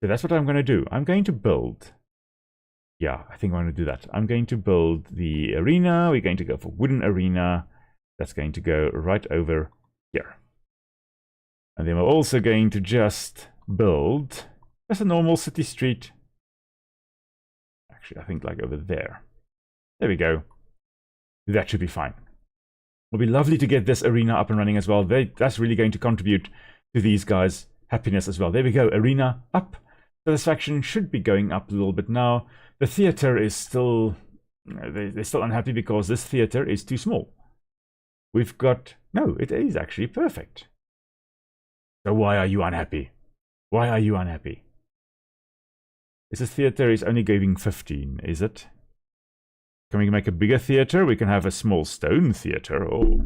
So that's what I'm going to do. I'm going to build, yeah, I think I'm going to do that. I'm going to build the arena. We're going to go for wooden arena. That's going to go right over here. And then we're also going to just build just a normal city street. Actually, I think like over there. There we go. That should be fine. It'll be lovely to get this arena up and running as well. That's really going to contribute to these guys' happiness as well. There we go. Arena up. satisfaction should be going up a little bit now. The theater is still, they're still unhappy because this theater is too small. We've got, no, it is actually perfect. So why are you unhappy? Why are you unhappy? This theater is only giving 15, is it? Can we make a bigger theater? We can have a small stone theater. Oh,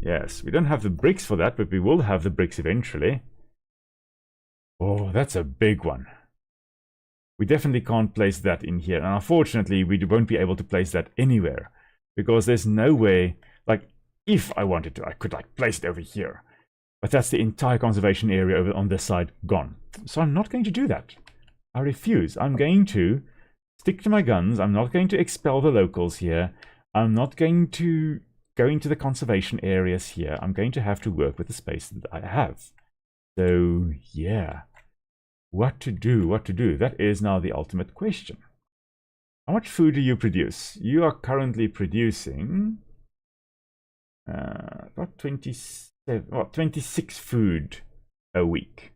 yes. We don't have the bricks for that, but we will have the bricks eventually. Oh, that's a big one. We definitely can't place that in here. And unfortunately, we won't be able to place that anywhere. Because there's no way, like, if I wanted to, I could, like, place it over here. But that's the entire conservation area over on this side gone. So I'm not going to do that. I refuse. I'm going to stick to my guns. I'm not going to expel the locals here. I'm not going to go into the conservation areas here. I'm going to have to work with the space that I have. So, yeah. What to do? What to do? That is now the ultimate question. How much food do you produce? You are currently producing about 26 food a week.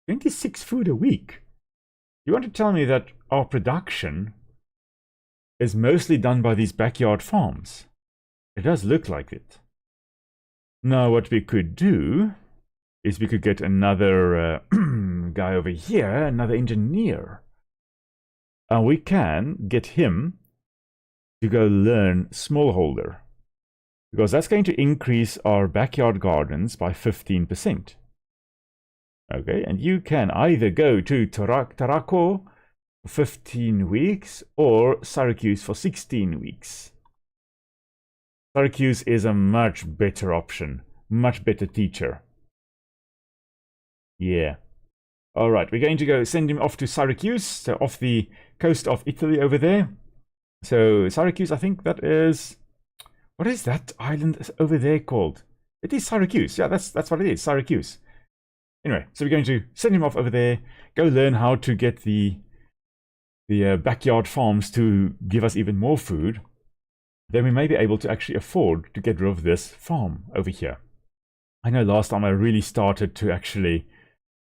26 food a week? You want to tell me that our production is mostly done by these backyard farms? It does look like it. Now, what we could do is we could get another guy over here, another engineer. And we can get him to go learn smallholder. Because that's going to increase our backyard gardens by 15%. Okay, and you can either go to Tarako for 15 weeks or Syracuse for 16 weeks. Syracuse is a much better option, much better teacher. Yeah. Alright, we're going to go send him off to Syracuse, so off the coast of Italy over there. So Syracuse, I think that is... What is that island over there called? It is Syracuse. Yeah, that's what it is, Syracuse. Anyway, so we're going to send him off over there, go learn how to get the backyard farms to give us even more food. Then we may be able to actually afford to get rid of this farm over here. I know last time I really started to actually...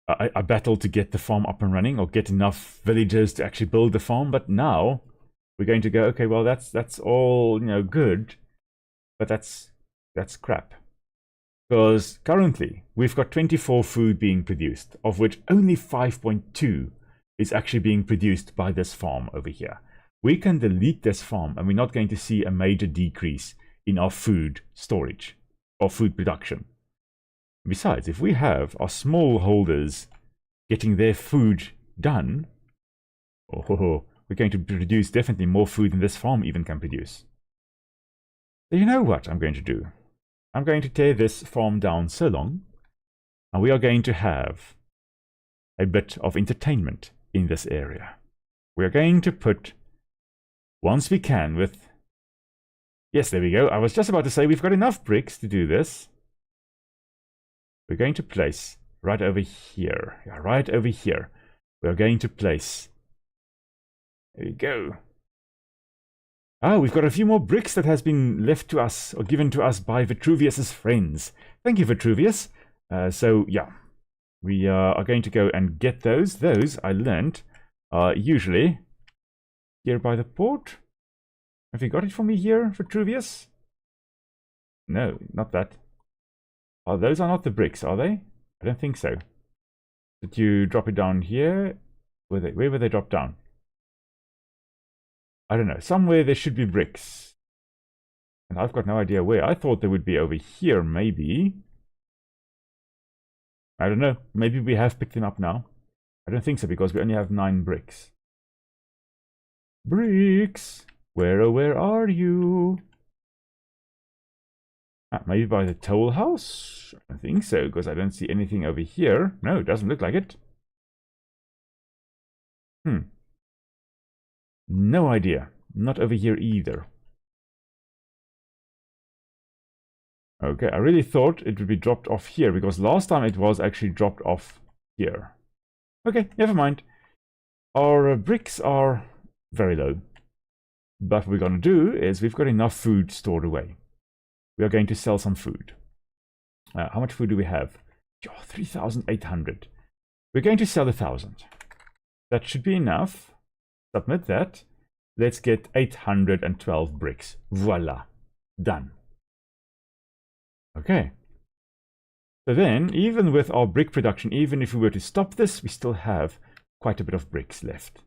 I battled to get the farm up and running or get enough villagers to actually build the farm, but now we're going to go, okay, well, that's all, you know, good, but that's crap. Because currently we've got 24 food being produced, of which only 5.2 is actually being produced by this farm over here. We can delete this farm and we're not going to see a major decrease in our food storage or food production. Besides, if we have our smallholders getting their food done, we're going to produce definitely more food than this farm even can produce. So you know what I'm going to do? I'm going to tear this farm down so long, and we are going to have a bit of entertainment in this area. We are going to put, once we can, with... Yes, there we go. I was just about to say we've got enough bricks to do this. We're going to place right over here. Yeah, right over here. We're going to place... There we go. Oh, we've got a few more bricks that has been left to us, or given to us by Vitruvius's friends. Thank you, Vitruvius. So, yeah. We are going to go and get those. Those, I learned, are usually here by the port. Have you got it for me here, Vitruvius? No, not that. Oh, those are not the bricks, are they? I don't think so. Did you drop it down here? Where were they dropped down? I don't know. Somewhere there should be bricks. And I've got no idea where. I thought they would be over here, maybe. I don't know. Maybe we have picked them up now. I don't think so, because we only have 9 bricks. Bricks! Where are you? Maybe by the toll house? I don't think so, because I don't see anything over here. No, it doesn't look like it. No idea. Not over here either. Okay, I really thought it would be dropped off here, because last time it was actually dropped off here. Okay, never mind. Our bricks are very low. But what we're going to do is we've got enough food stored away. We are going to sell some food. How much food do we have? Oh, 3,800. We're going to sell 1,000. That should be enough. Submit that. Let's get 812 bricks. Voila. Done. Okay. So then, even with our brick production, even if we were to stop this, we still have quite a bit of bricks left.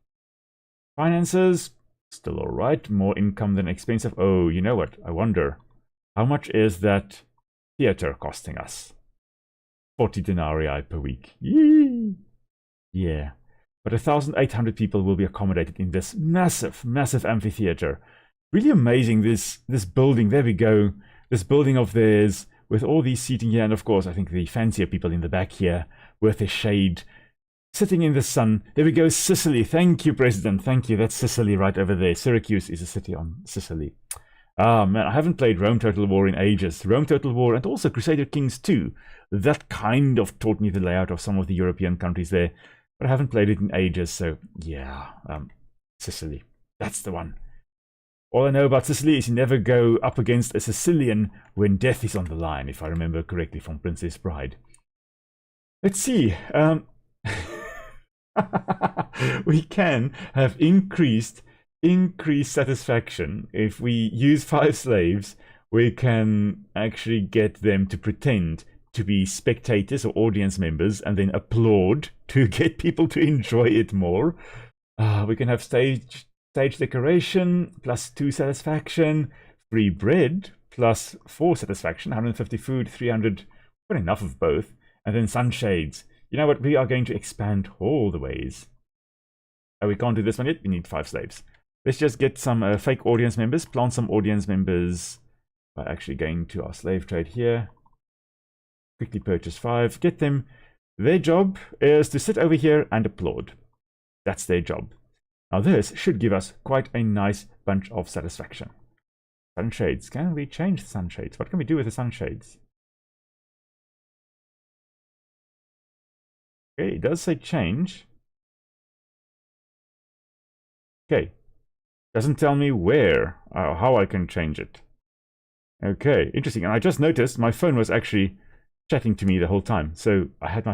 Finances, still all right. More income than expensive. Oh, you know what? I wonder, how much is that theater costing us? 40 denarii per week. Yee! Yeah. But 1,800 people will be accommodated in this massive, massive amphitheater. Really amazing, this building. There we go. This building of theirs with all these seating here. And of course, I think the fancier people in the back here with the shade sitting in the sun. There we go, Sicily. Thank you, President. Thank you. That's Sicily right over there. Syracuse is a city on Sicily. Ah, man, I haven't played Rome Total War in ages. Rome Total War and also Crusader Kings 2. That kind of taught me the layout of some of the European countries there. But I haven't played it in ages, so yeah, Sicily. That's the one. All I know about Sicily is you never go up against a Sicilian when death is on the line, if I remember correctly from Princess Bride. Let's see. We can have increased satisfaction. If we use 5 slaves, we can actually get them to pretend to be spectators or audience members and then applaud to get people to enjoy it more. We can have stage decoration plus 2 satisfaction, free bread plus 4 satisfaction, 150 food, 300, got enough of both, and then sunshades. You know what? We are going to expand all the ways. Oh, we can't do this one yet. We need 5 slaves. Let's just get some fake audience members, plant some audience members by actually going to our slave trade here. Quickly purchase 5, get them. Their job is to sit over here and applaud. That's their job. Now this should give us quite a nice bunch of satisfaction. Sunshades. Can we change the sunshades? What can we do with the sunshades? Okay, it does say change. Okay. Doesn't tell me where or how I can change it. Okay, interesting. And I just noticed my phone was actually chatting to me the whole time, so I had my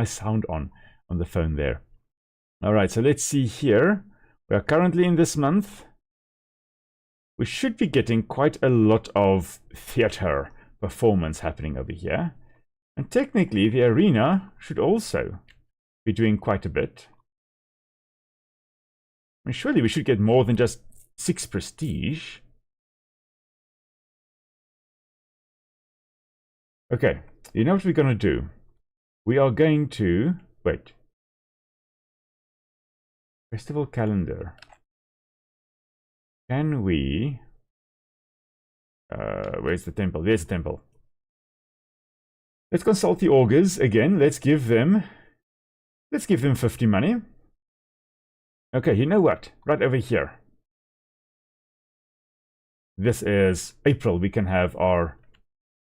sound on the phone there. All right, so let's see here. We are currently in this month. We should be getting quite a lot of theater performance happening over here, and technically the arena should also be doing quite a bit. I mean, surely we should get more than just 6 prestige. Okay, you know what we're going to do? We are going to... wait. Festival calendar. Can we... where's the temple? There's the temple. Let's consult the augurs again. Let's give them 50 money. Okay, you know what? Right over here. This is April. We can have our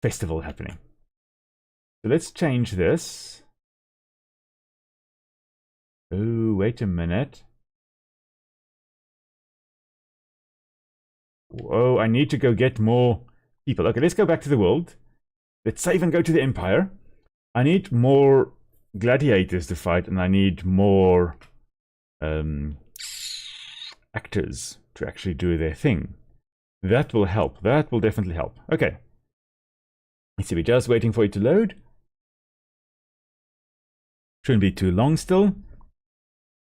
festival happening. So let's change this. Oh, wait a minute. Whoa, I need to go get more people. Okay, let's go back to the world. Let's save and go to the empire. I need more gladiators to fight, and I need more actors to actually do their thing. That will help. That will definitely help. Okay. Let's see, we're just waiting for it to load. Shouldn't be too long still.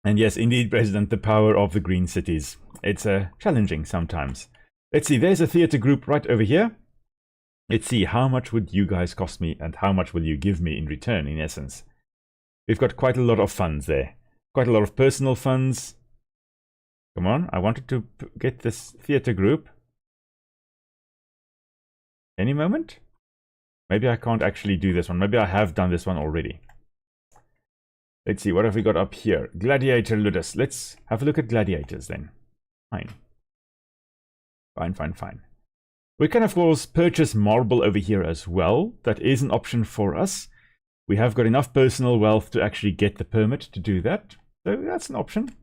And yes, indeed, President, the power of the green cities. It's challenging sometimes. Let's see, there's a theater group right over here. Let's see, how much would you guys cost me and how much will you give me in return, in essence? We've got quite a lot of funds there. Quite a lot of personal funds. Come on, I wanted to get this theater group. Any moment? Maybe I can't actually do this one. Maybe I have done this one already. Let's see, what have we got up here? Gladiator Ludus. Let's have a look at gladiators then. Fine. Fine, fine, fine. We can, of course, purchase marble over here as well. That is an option for us. We have got enough personal wealth to actually get the permit to do that. So that's an option.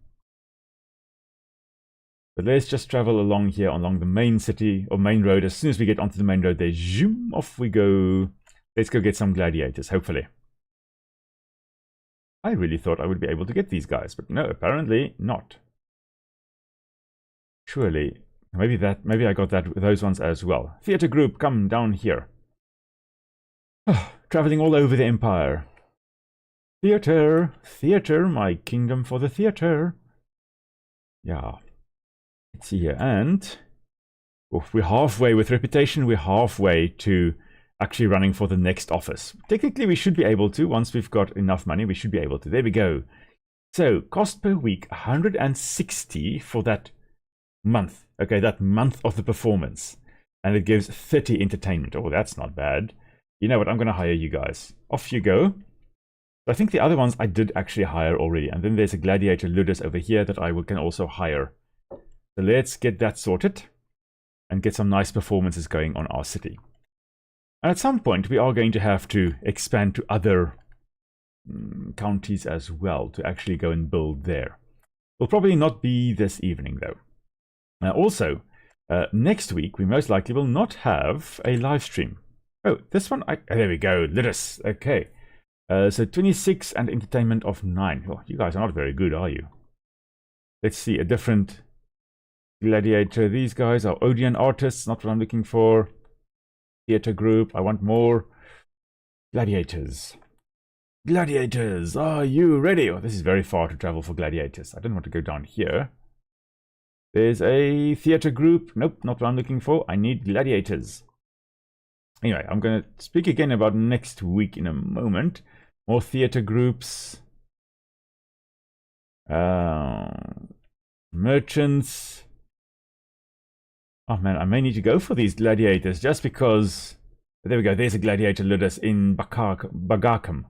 But let's just travel along here, along the main city or main road. As soon as we get onto the main road, there, zoom, off we go. Let's go get some gladiators, hopefully. I really thought I would be able to get these guys, but no, apparently not. Surely, maybe I got those ones as well. Theater group, come down here. Traveling all over the empire. Theater, theater, my kingdom for the theater. Yeah. Let's see here, and we're halfway with reputation. We're halfway to actually running for the next office. Technically, we should be able to. Once we've got enough money, we should be able to. There we go. So, cost per week, 160 for that month. Okay, that month of the performance. And it gives 30 entertainment. Oh, that's not bad. You know what? I'm going to hire you guys. Off you go. I think the other ones I did actually hire already. And then there's a gladiator ludus over here that I can also hire. So let's get that sorted and get some nice performances going on our city. And at some point, we are going to have to expand to other counties as well to actually go and build there. Will probably not be this evening, though. Also, next week, we most likely will not have a live stream. Oh, this one, there we go, Lidus. Okay. So 26 and entertainment of 9. Well, you guys are not very good, are you? Let's see, a different gladiator. These guys are Odeon artists, not what I'm looking for. Theater group, I want more gladiators. Gladiators, are you ready? Oh, this is very far to travel for gladiators. I don't want to go down here. There's a theater group. Nope, not what I'm looking for. I need gladiators. Anyway, I'm going to speak again about next week in a moment. More theater groups. Merchants. Oh man, I may need to go for these gladiators just because... There we go, there's a gladiator ludus in Bagarkum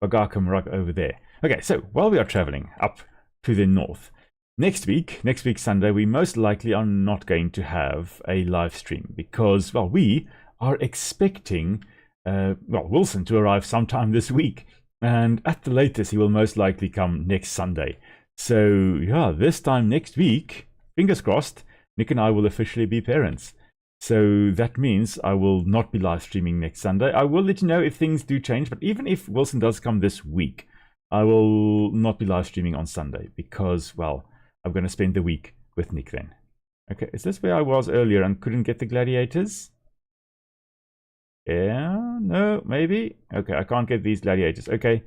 right over there. Okay, so while we are traveling up to the north, next week Sunday, we most likely are not going to have a live stream because, well, we are expecting, Wilson to arrive sometime this week. And at the latest, he will most likely come next Sunday. So, yeah, this time next week, fingers crossed, Nick and I will officially be parents. So that means I will not be live streaming next Sunday. I will let you know if things do change, but even if Wilson does come this week, I will not be live streaming on Sunday because, well, I'm going to spend the week with Nick then. Okay, is this where I was earlier and couldn't get the gladiators? Yeah, no, maybe. Okay, I can't get these gladiators. Okay,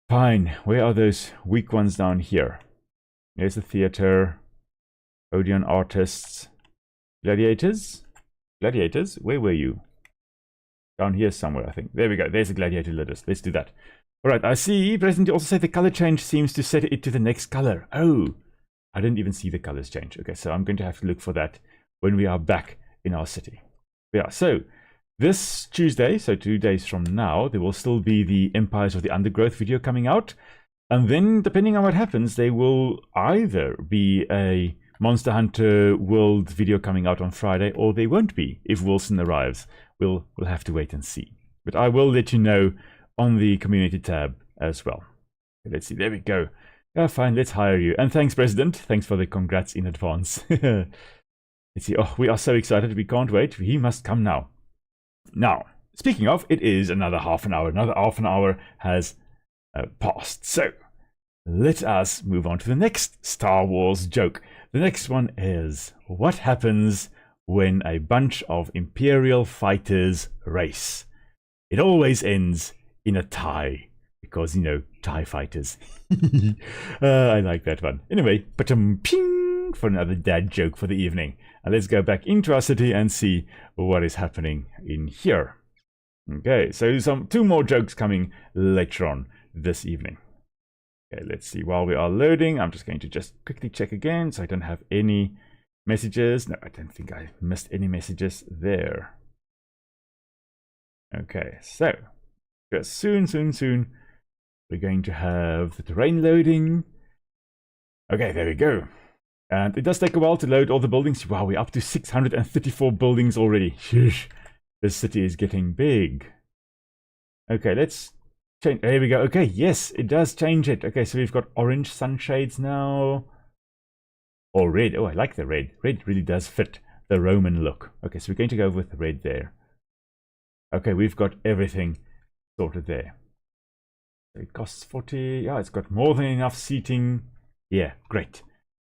fine. Where are those weak ones down here? There's the theater. Odeon artists. Gladiators? Gladiators? Where were you? Down here somewhere, I think. There we go. There's a gladiator ludus. Let's do that. Alright, I see. President also said the color change seems to set it to the next color. Oh, I didn't even see the colors change. Okay, so I'm going to have to look for that when we are back in our city. Yeah, so this Tuesday, so 2 days from now, there will still be the Empires of the Undergrowth video coming out. And then, depending on what happens, there will either be a Monster Hunter World video coming out on Friday, or they won't be if Wilson arrives. We'll have to wait and see. But I will let you know on the community tab as well. Let's see, there we go. Yeah, fine, let's hire you. And thanks, President. Thanks for the congrats in advance. Let's see, oh, we are so excited. We can't wait. He must come now. Now, speaking of, it is another half an hour. Another half an hour has passed. So, let us move on to the next Star Wars joke. The next one is, what happens when a bunch of Imperial fighters race? It always ends in a tie, because, you know, TIE fighters. I like that one. Anyway, ping for another dad joke for the evening. And let's go back into our city and see what is happening in here. Okay, so two more jokes coming later on this evening. Okay, let's see. While we are loading, I'm just going to just quickly check again so I don't have any messages. No, I don't think I missed any messages there. Okay, so just soon, we're going to have the terrain loading. Okay, there we go. And it does take a while to load all the buildings. Wow, we're up to 634 buildings already. Sheesh. This city is getting big. Okay, let's change. There we go. Okay, yes, it does change it. Okay, so we've got orange sunshades now. Or red. Oh, I like the red. Red really does fit the Roman look. Okay, so we're going to go with red there. Okay, we've got everything sorted there. It costs 40. Yeah, it's got more than enough seating. Yeah, great.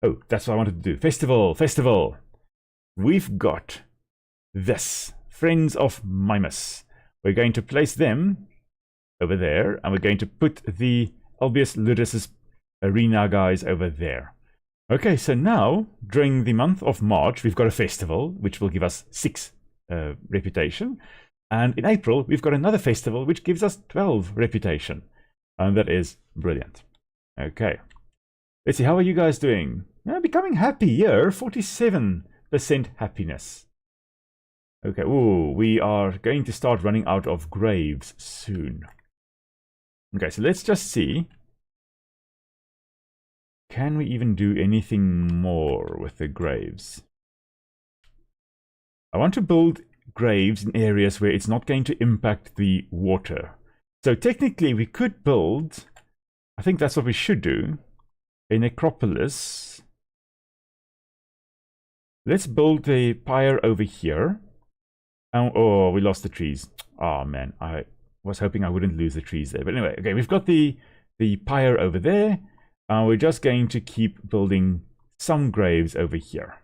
Oh, that's what I wanted to do. Festival. We've got this. Friends of Mimas. We're going to place them over there, and we're going to put the Albius Ludus Arena guys over there. Okay, so now, during the month of March, we've got a festival, which will give us 6 reputation. And in April, we've got another festival, which gives us 12 reputation. And that is brilliant. Okay. Let's see, how are you guys doing? Becoming happy here, 47% happiness. Okay, ooh, we are going to start running out of graves soon. Okay, so let's just see. Can we even do anything more with the graves? I want to build graves in areas where it's not going to impact the water. So technically we could build, I think that's what we should do, a necropolis. Let's build the pyre over here. Oh, we lost the trees. Oh man, I was hoping I wouldn't lose the trees there. But anyway, okay, we've got the pyre over there. We're just going to keep building some graves over here.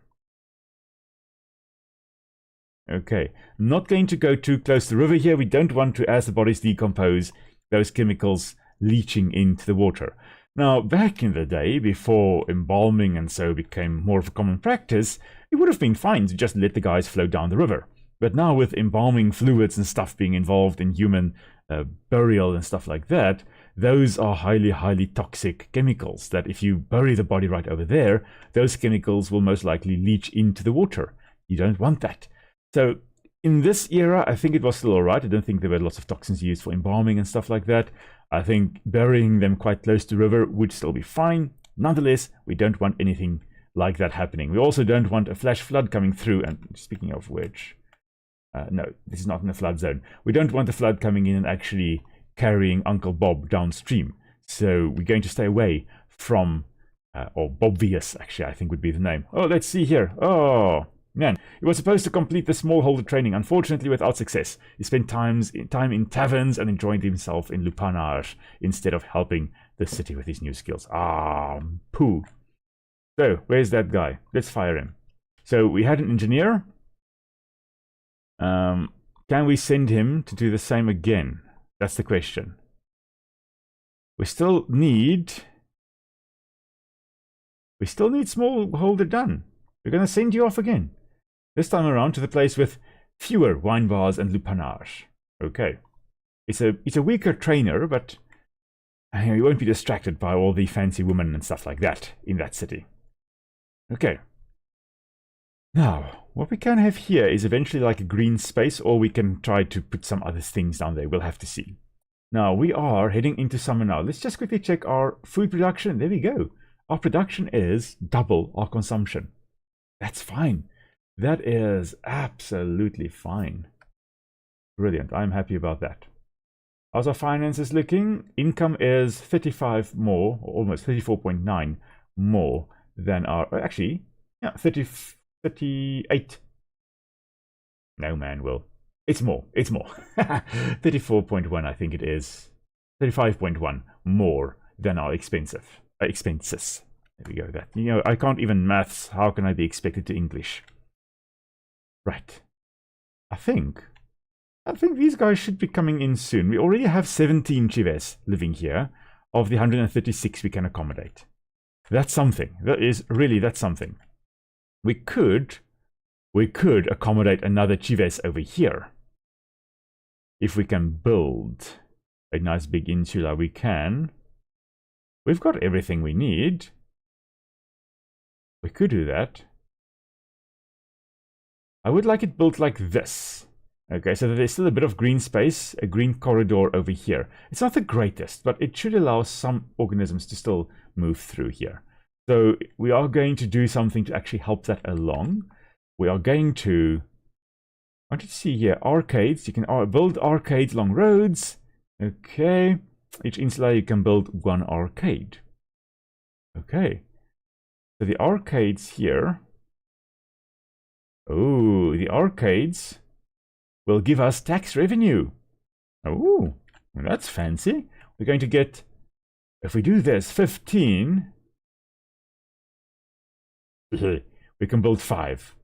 Okay, not going to go too close to the river here. We don't want to, as the bodies decompose, those chemicals leaching into the water. Now, back in the day, before embalming and so became more of a common practice, it would have been fine to just let the guys float down the river. But now with embalming fluids and stuff being involved in human burial and stuff like that, those are highly, highly toxic chemicals that if you bury the body right over there, those chemicals will most likely leach into the water. You don't want that. So in this era, I think it was still all right. I don't think there were lots of toxins used for embalming and stuff like that. I think burying them quite close to the river would still be fine. Nonetheless, we don't want anything like that happening. We also don't want a flash flood coming through. And speaking of which, no, this is not in a flood zone. We don't want the flood coming in and actually carrying Uncle Bob downstream. So we're going to stay away from, or Bobvious, actually, I think would be the name. Oh, let's see here. Oh, man. He was supposed to complete the smallholder training, unfortunately without success. He spent time in taverns and enjoyed himself in lupanage instead of helping the city with his new skills. Ah, poo. So, where's that guy? Let's fire him. So, we had an engineer. Can we send him to do the same again? That's the question. We still need smallholder done. We're going to send you off again. This time around to the place with fewer wine bars and lupanage. Okay. It's a weaker trainer, but he won't be distracted by all the fancy women and stuff like that in that city. Okay. Now, what we can have here is eventually like a green space, or we can try to put some other things down there. We'll have to see. Now, we are heading into summer now. Let's just quickly check our food production. There we go. Our production is double our consumption. That's fine. That is absolutely fine. Brilliant. I'm happy about that. How's our finances looking? Income is 35 more, or almost 34.9 more than our... Actually, yeah, 38. No, man, Will. It's more. It's more. 34.1, I think it is. 35.1 more than our expenses. There we go. That, you know, I can't even maths. How can I be expected to English? Right. I think these guys should be coming in soon. We already have 17 chives living here of the 136 we can accommodate. That's something. That's something. We could accommodate another chives over here. If we can build a nice big insula, we can. We've got everything we need. We could do that. I would like it built like this. Okay, so there's still a bit of green space, a green corridor over here. It's not the greatest, but it should allow some organisms to still move through here. So we are going to do something to actually help that along. We are going to... I want you to see here, arcades. You can build arcades along roads. Okay. Each insula you can build one arcade. Okay. So the arcades here... Oh, the arcades will give us tax revenue. Oh, that's fancy. we're going to get, if we do this, 15, we can build 5.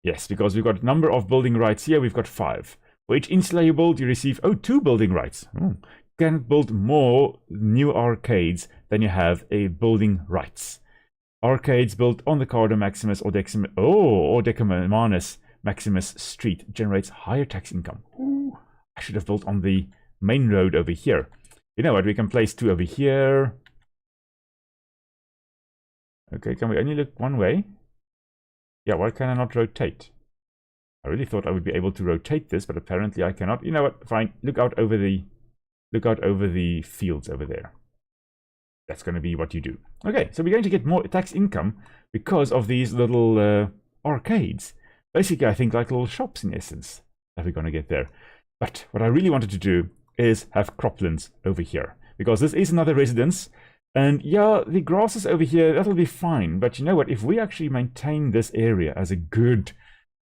Yes, because we've got a number of building rights here, we've got 5. For each insular you build, you receive, 2 building rights. You can build more new arcades than you have a building rights. Arcades built on the Cardo Maximus or Decumanus Maximus Street generates higher tax income. Ooh, I should have built on the main road over here. You know what, we can place 2 over here. Okay, can we only look one way? Yeah, why can I not rotate? I really thought I would be able to rotate this, but apparently I cannot. You know what, fine, look out over the fields over there. That's going to be what you do. Okay, so we're going to get more tax income because of these little arcades. Basically, I think like little shops in essence that we're going to get there. But what I really wanted to do is have croplands over here, because this is another residence. And yeah, the grasses over here, that'll be fine. But you know what, if we actually maintain this area as a good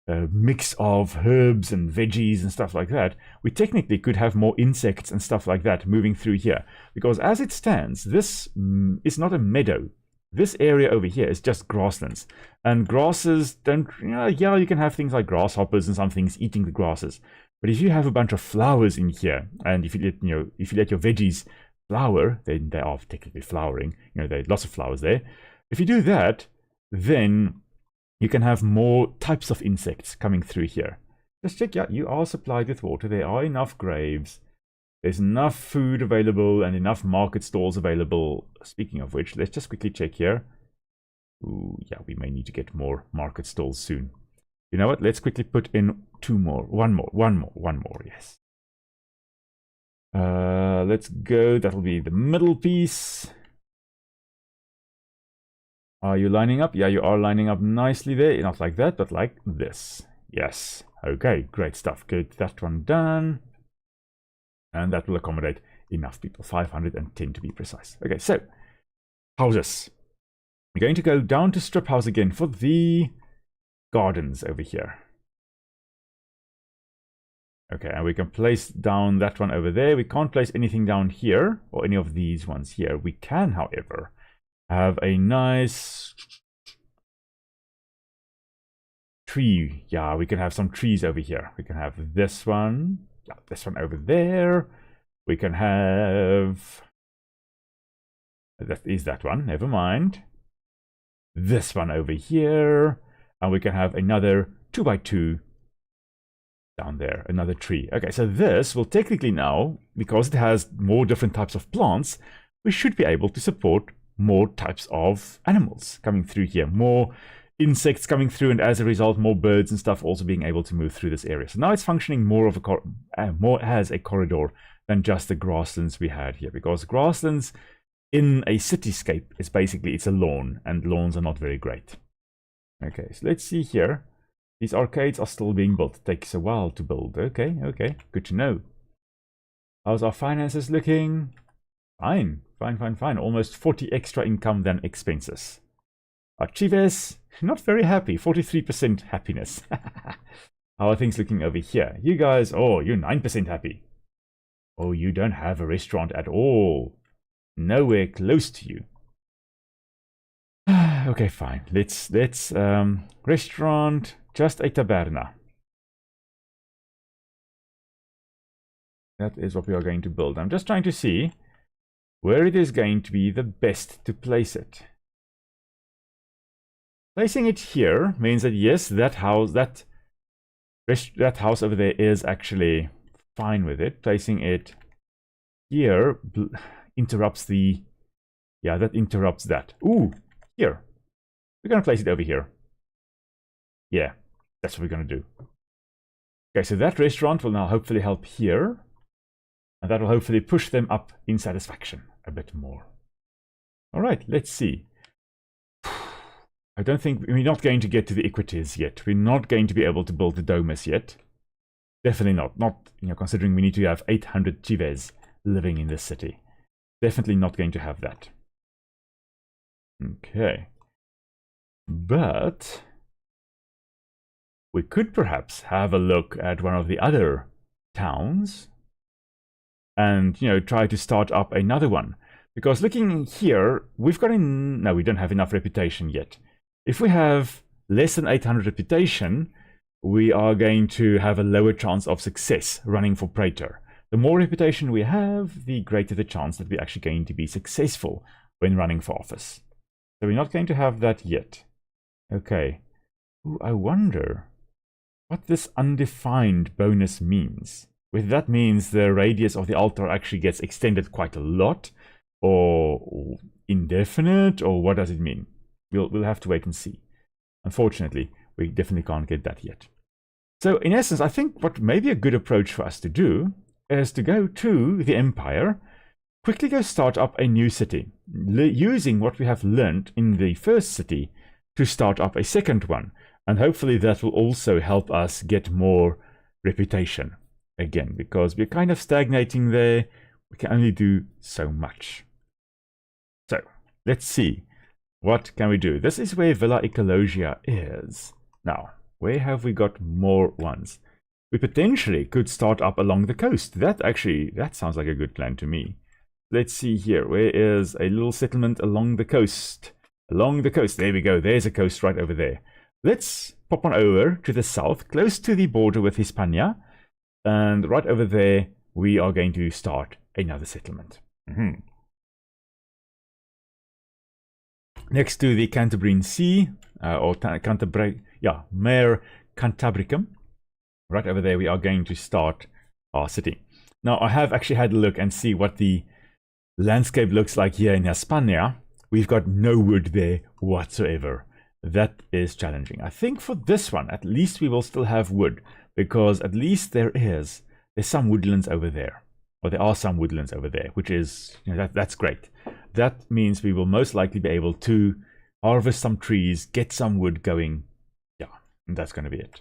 mix of herbs and veggies and stuff like that, we technically could have more insects and stuff like that moving through here. Because as it stands, this is not a meadow. This area over here is just grasslands. And grasses don't, yeah, you can have things like grasshoppers and some things eating the grasses. But if you have a bunch of flowers in here, and if you let your veggies flower, then they are technically flowering. There are lots of flowers there. If you do that, then you can have more types of insects coming through here. Just check, yeah, you are supplied with water. There are enough graves. There's enough food available and enough market stalls available. Speaking of which, let's just quickly check here. Ooh, yeah, we may need to get more market stalls soon. You know what? Let's quickly put in 2 more. One more, yes. Let's go. That'll be the middle piece. Are you lining up? Yeah, you are lining up nicely there. Not like that, but like this. Yes. Okay, great stuff. Get that one done. And that will accommodate enough people. 510 to be precise. Okay, so houses. We're going to go down to strip house again for the gardens over here. Okay, and we can place down that one over there. We can't place anything down here or any of these ones here. We can, however, have a nice tree. Yeah, we can have some trees over here. We can have this one. Yeah, this one over there. We can have... That is that one. Never mind. This one over here. And we can have another 2x2 down there. Another tree. Okay, so this will technically now, because it has more different types of plants, we should be able to support more types of animals coming through here. More insects coming through, and as a result, more birds and stuff also being able to move through this area. So now it's functioning more of more as a corridor than just the grasslands we had here, because grasslands in a cityscape is basically, it's a lawn, and lawns are not very great. Okay, so let's see here. These arcades are still being built. It takes a while to build. Okay, good to know. How's our finances looking? Fine. Almost 40 extra income than expenses. Archives, not very happy. 43% happiness. How are things looking over here? You guys, oh, you're 9% happy. Oh, you don't have a restaurant at all. Nowhere close to you. Okay, fine. Let's restaurant, just a taberna. That is what we are going to build. I'm just trying to see where it is going to be the best to place it. Placing it here means that yes, that house over there is actually fine with it. Placing it here interrupts the, yeah, that interrupts that. Ooh, here. We're going to place it over here. Yeah, that's what we're going to do. Okay, so that restaurant will now hopefully help here. And that will hopefully push them up in satisfaction a bit more. All right, let's see. I don't think, we're not going to get to the equities yet. We're not going to be able to build the domus yet. Definitely not. Not, considering we need to have 800 chives living in this city. Definitely not going to have that. Okay. But we could perhaps have a look at one of the other towns. and, you know, try to start up another one. Because looking here, we've got no, we don't have enough reputation yet. If we have less than 800 reputation, we are going to have a lower chance of success running for Praetor. The more reputation we have, the greater the chance that we're actually going to be successful when running for office. So we're not going to have that yet. Okay. Ooh, I wonder what this undefined bonus means. Whether that means the radius of the altar actually gets extended quite a lot, or indefinite, or what does it mean? We'll have to wait and see. Unfortunately, we definitely can't get that yet. So in essence, I think what may be a good approach for us to do is to go to the Empire, quickly go start up a new city, using what we have learned in the first city to start up a second one. And hopefully that will also help us get more reputation again, because we're kind of stagnating there. We can only do so much. So let's see. What can we do? This is where Villa Ecologia is. Now, where have we got more ones? We potentially could start up along the coast. That sounds like a good plan to me. Let's see here. Where is a little settlement along the coast? Along the coast. There we go. There's a coast right over there. Let's pop on over to the south, close to the border with Hispania. And right over there, we are going to start another settlement. Next to the Cantabrian Sea, or Mare Cantabricum. Right over there, we are going to start our city. Now, I have actually had a look and see what the landscape looks like here in Hispania. We've got no wood there whatsoever. That is challenging. I think for this one, at least we will still have wood, because at least there's some woodlands over there, or there are some woodlands over there, which is, you know, that's great. That means we will most likely be able to harvest some trees, get some wood going. Yeah, and that's going to be it.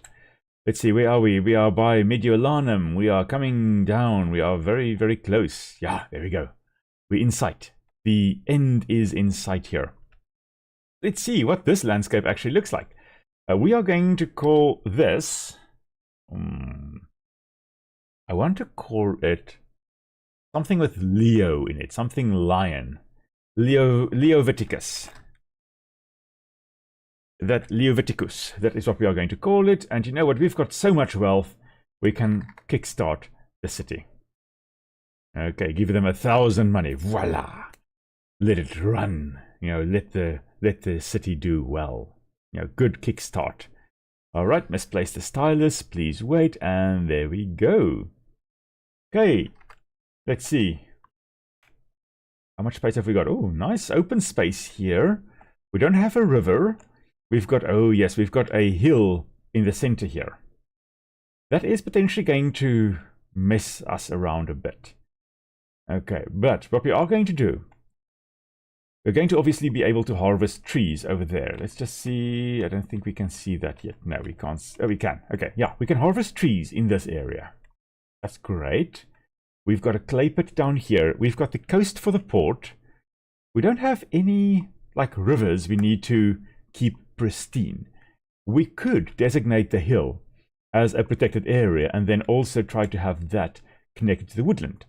Let's see, where are we? We are by Mediolanum. We are coming down. We are very, very close. Yeah, there we go. We're in sight. The end is in sight here. Let's see what this landscape actually looks like. We are going to call this... I want to call it something with Leo in it. Something lion. Leoviticus. Leoviticus. That is what we are going to call it. And you know what? We've got so much wealth. We can kickstart the city. Okay, give them 1,000 money. Voila. Let it run. You know, let the city do well. You know, good kickstart. All right, misplaced the stylus. Please wait, and there we go. Okay, let's see. How much space have we got? Oh, nice open space here. We don't have a river. We've got, oh yes, we've got a hill in the center here. That is potentially going to mess us around a bit. Okay, but what we are going to do, we're going to obviously be able to harvest trees over there. Let's just see. I don't think we can see that yet. No, we can't. Oh, we can. Okay, yeah, we can harvest trees in this area. That's great. We've got a clay pit down here. We've got the coast for the port. We don't have any, like, rivers we need to keep pristine. We could designate the hill as a protected area and then also try to have that connected to the woodland.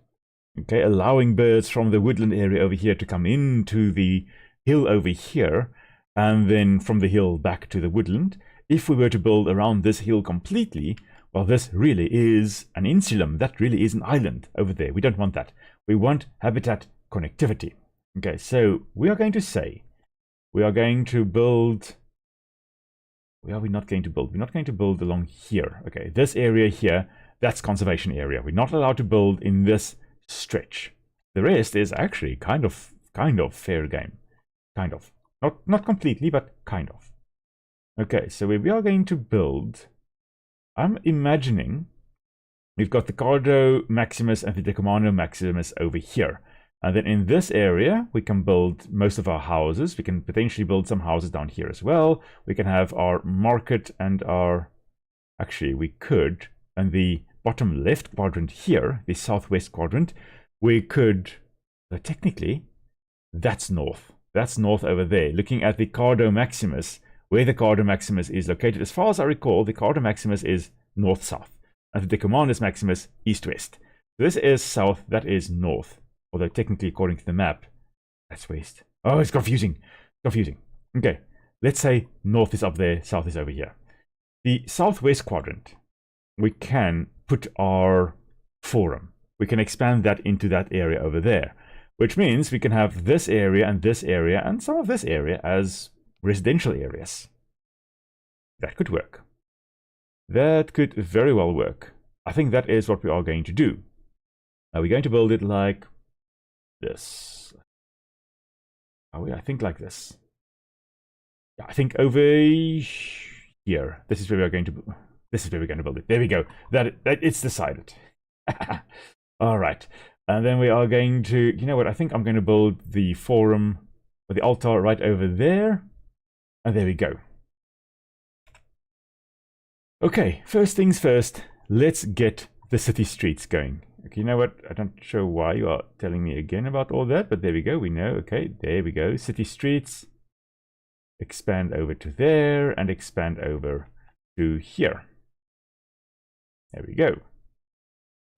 Okay, allowing birds from the woodland area over here to come into the hill over here, and then from the hill back to the woodland. If we were to build around this hill completely, well, this really is an insulum. That really is an island over there. We don't want that. We want habitat connectivity. Okay, so we are going to say, we are going to build... Where are we not going to build? We're not going to build along here. Okay, this area here, that's conservation area. We're not allowed to build in this stretch. The rest is actually kind of fair game. Kind of. Not completely, but kind of. Okay, so we are going to build... I'm imagining we've got the Cardo Maximus and the Decumano Maximus over here. And then in this area, we can build most of our houses. We can potentially build some houses down here as well. We can have our market and our... Actually, we could, and the bottom left quadrant here, the southwest quadrant, we could... technically, that's north. That's north over there. Looking at the Cardo Maximus, where the Cardo Maximus is located. As far as I recall, the Cardo Maximus is north-south, and the Decumanus Maximus east-west. This is south, that is north. Although technically, according to the map, that's west. Oh, it's confusing. Confusing. Okay, let's say north is up there, south is over here. The southwest quadrant, we can put our forum. We can expand that into that area over there, which means we can have this area and some of this area as residential areas. That could work. That could very well work. I think that is what we are going to do. Are we going to build it like this? Are we? I think like this. Yeah, I think over here. This is where we're going to. This is where we're going to build it. There we go. That it's decided. All right, and then we are going to. You know what? I think I'm going to build the forum or the altar right over there, and there we go. Okay, first things first. Let's get the city streets going. Okay, you know what? I'm not sure why you are telling me again about all that, but there we go. We know. Okay, there we go. City streets. Expand over to there and expand over to here. There we go.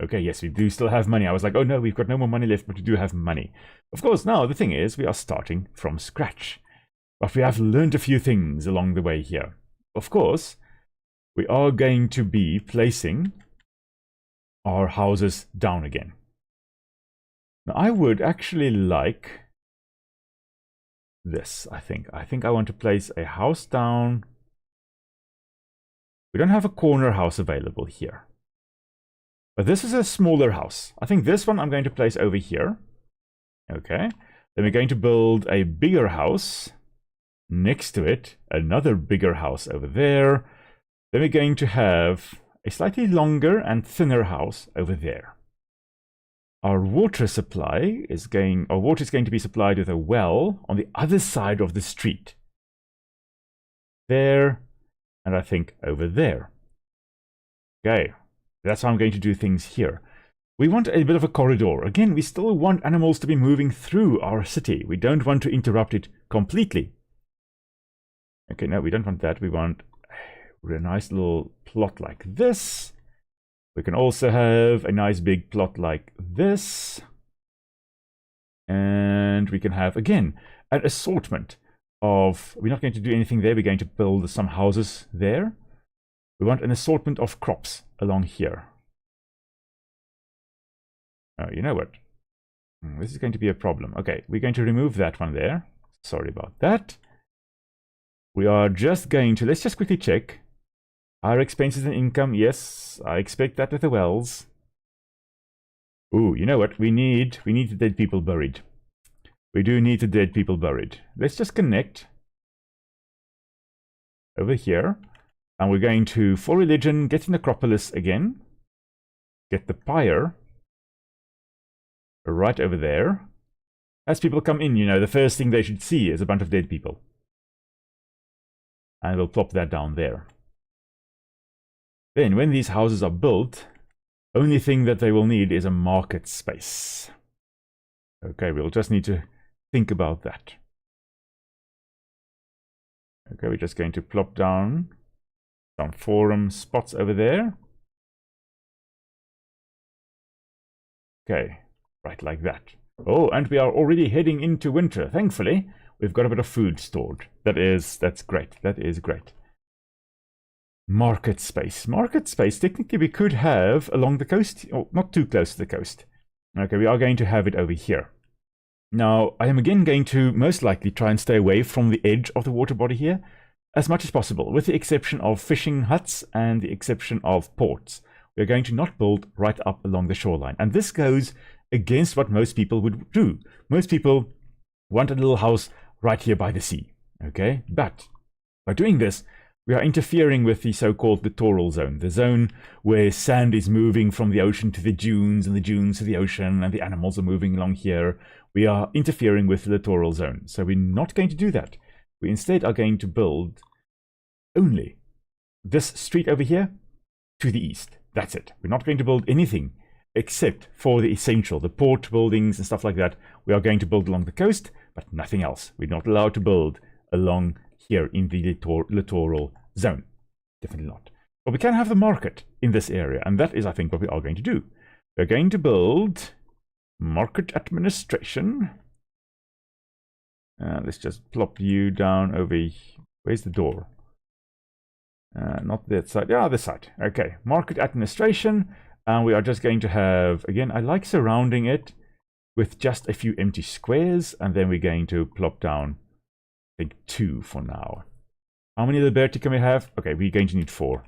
Okay, yes, we do still have money. I was like, oh no, we've got no more money left, but we do have money. Of course, now the thing is, we are starting from scratch. But we have learned a few things along the way here. Of course, we are going to be placing our houses down again. Now, I would actually like this, I think. I think I want to place a house down. We don't have a corner house available here. But this is a smaller house. I think this one I'm going to place over here. Okay. Then we're going to build a bigger house next to it. Another bigger house over there. Then we're going to have a slightly longer and thinner house over there. Our water supply is going, our water is going to be supplied with a well on the other side of the street. There, and I think over there. Okay, that's how I'm going to do things here. We want a bit of a corridor. Again, we still want animals to be moving through our city. We don't want to interrupt it completely. Okay, no, we don't want that. We want a nice little plot like this. We can also have a nice big plot like this. And we can have, again, an assortment of... We're not going to do anything there. We're going to build some houses there. We want an assortment of crops along here. Oh, you know what? This is going to be a problem. Okay, we're going to remove that one there. Sorry about that. We are just going to... Let's just quickly check. Our expenses and income, yes, I expect that with the wells. Ooh, you know what? We need the dead people buried. We do need the dead people buried. Let's just connect over here. And we're going to, for religion, get an necropolis again. Get the pyre right over there. As people come in, you know, the first thing they should see is a bunch of dead people. And we'll plop that down there. Then, when these houses are built, only thing that they will need is a market space. Okay, we'll just need to think about that. Okay, we're just going to plop down some forum spots over there. Okay, right like that. Oh, and we are already heading into winter. Thankfully, we've got a bit of food stored. That's great. That is great. Market space. Market space, technically we could have along the coast, or not too close to the coast. Okay, we are going to have it over here. Now, I am again going to most likely try and stay away from the edge of the water body here as much as possible, with the exception of fishing huts and the exception of ports. We're going to not build right up along the shoreline. And this goes against what most people would do. Most people want a little house right here by the sea. Okay, but by doing this, we are interfering with the so-called littoral zone, the zone where sand is moving from the ocean to the dunes and the dunes to the ocean and the animals are moving along here. We are interfering with the littoral zone. So we're not going to do that. We instead are going to build only this street over here to the east. That's it. We're not going to build anything except for the essential, the port buildings and stuff like that. We are going to build along the coast, but nothing else. We're not allowed to build along here in the littoral zone. Definitely not. But we can have the market in this area, and that is, I think, what we are going to do. We're going to build market administration. Let's just plop you down over here. Where's the door? Not that side. Yeah, this side. Okay, market administration. And we are just going to have, again, I like surrounding it with just a few empty squares. And then we're going to plop down, I think, 2 for now. How many liberty can we have? Okay, we're going to need 4.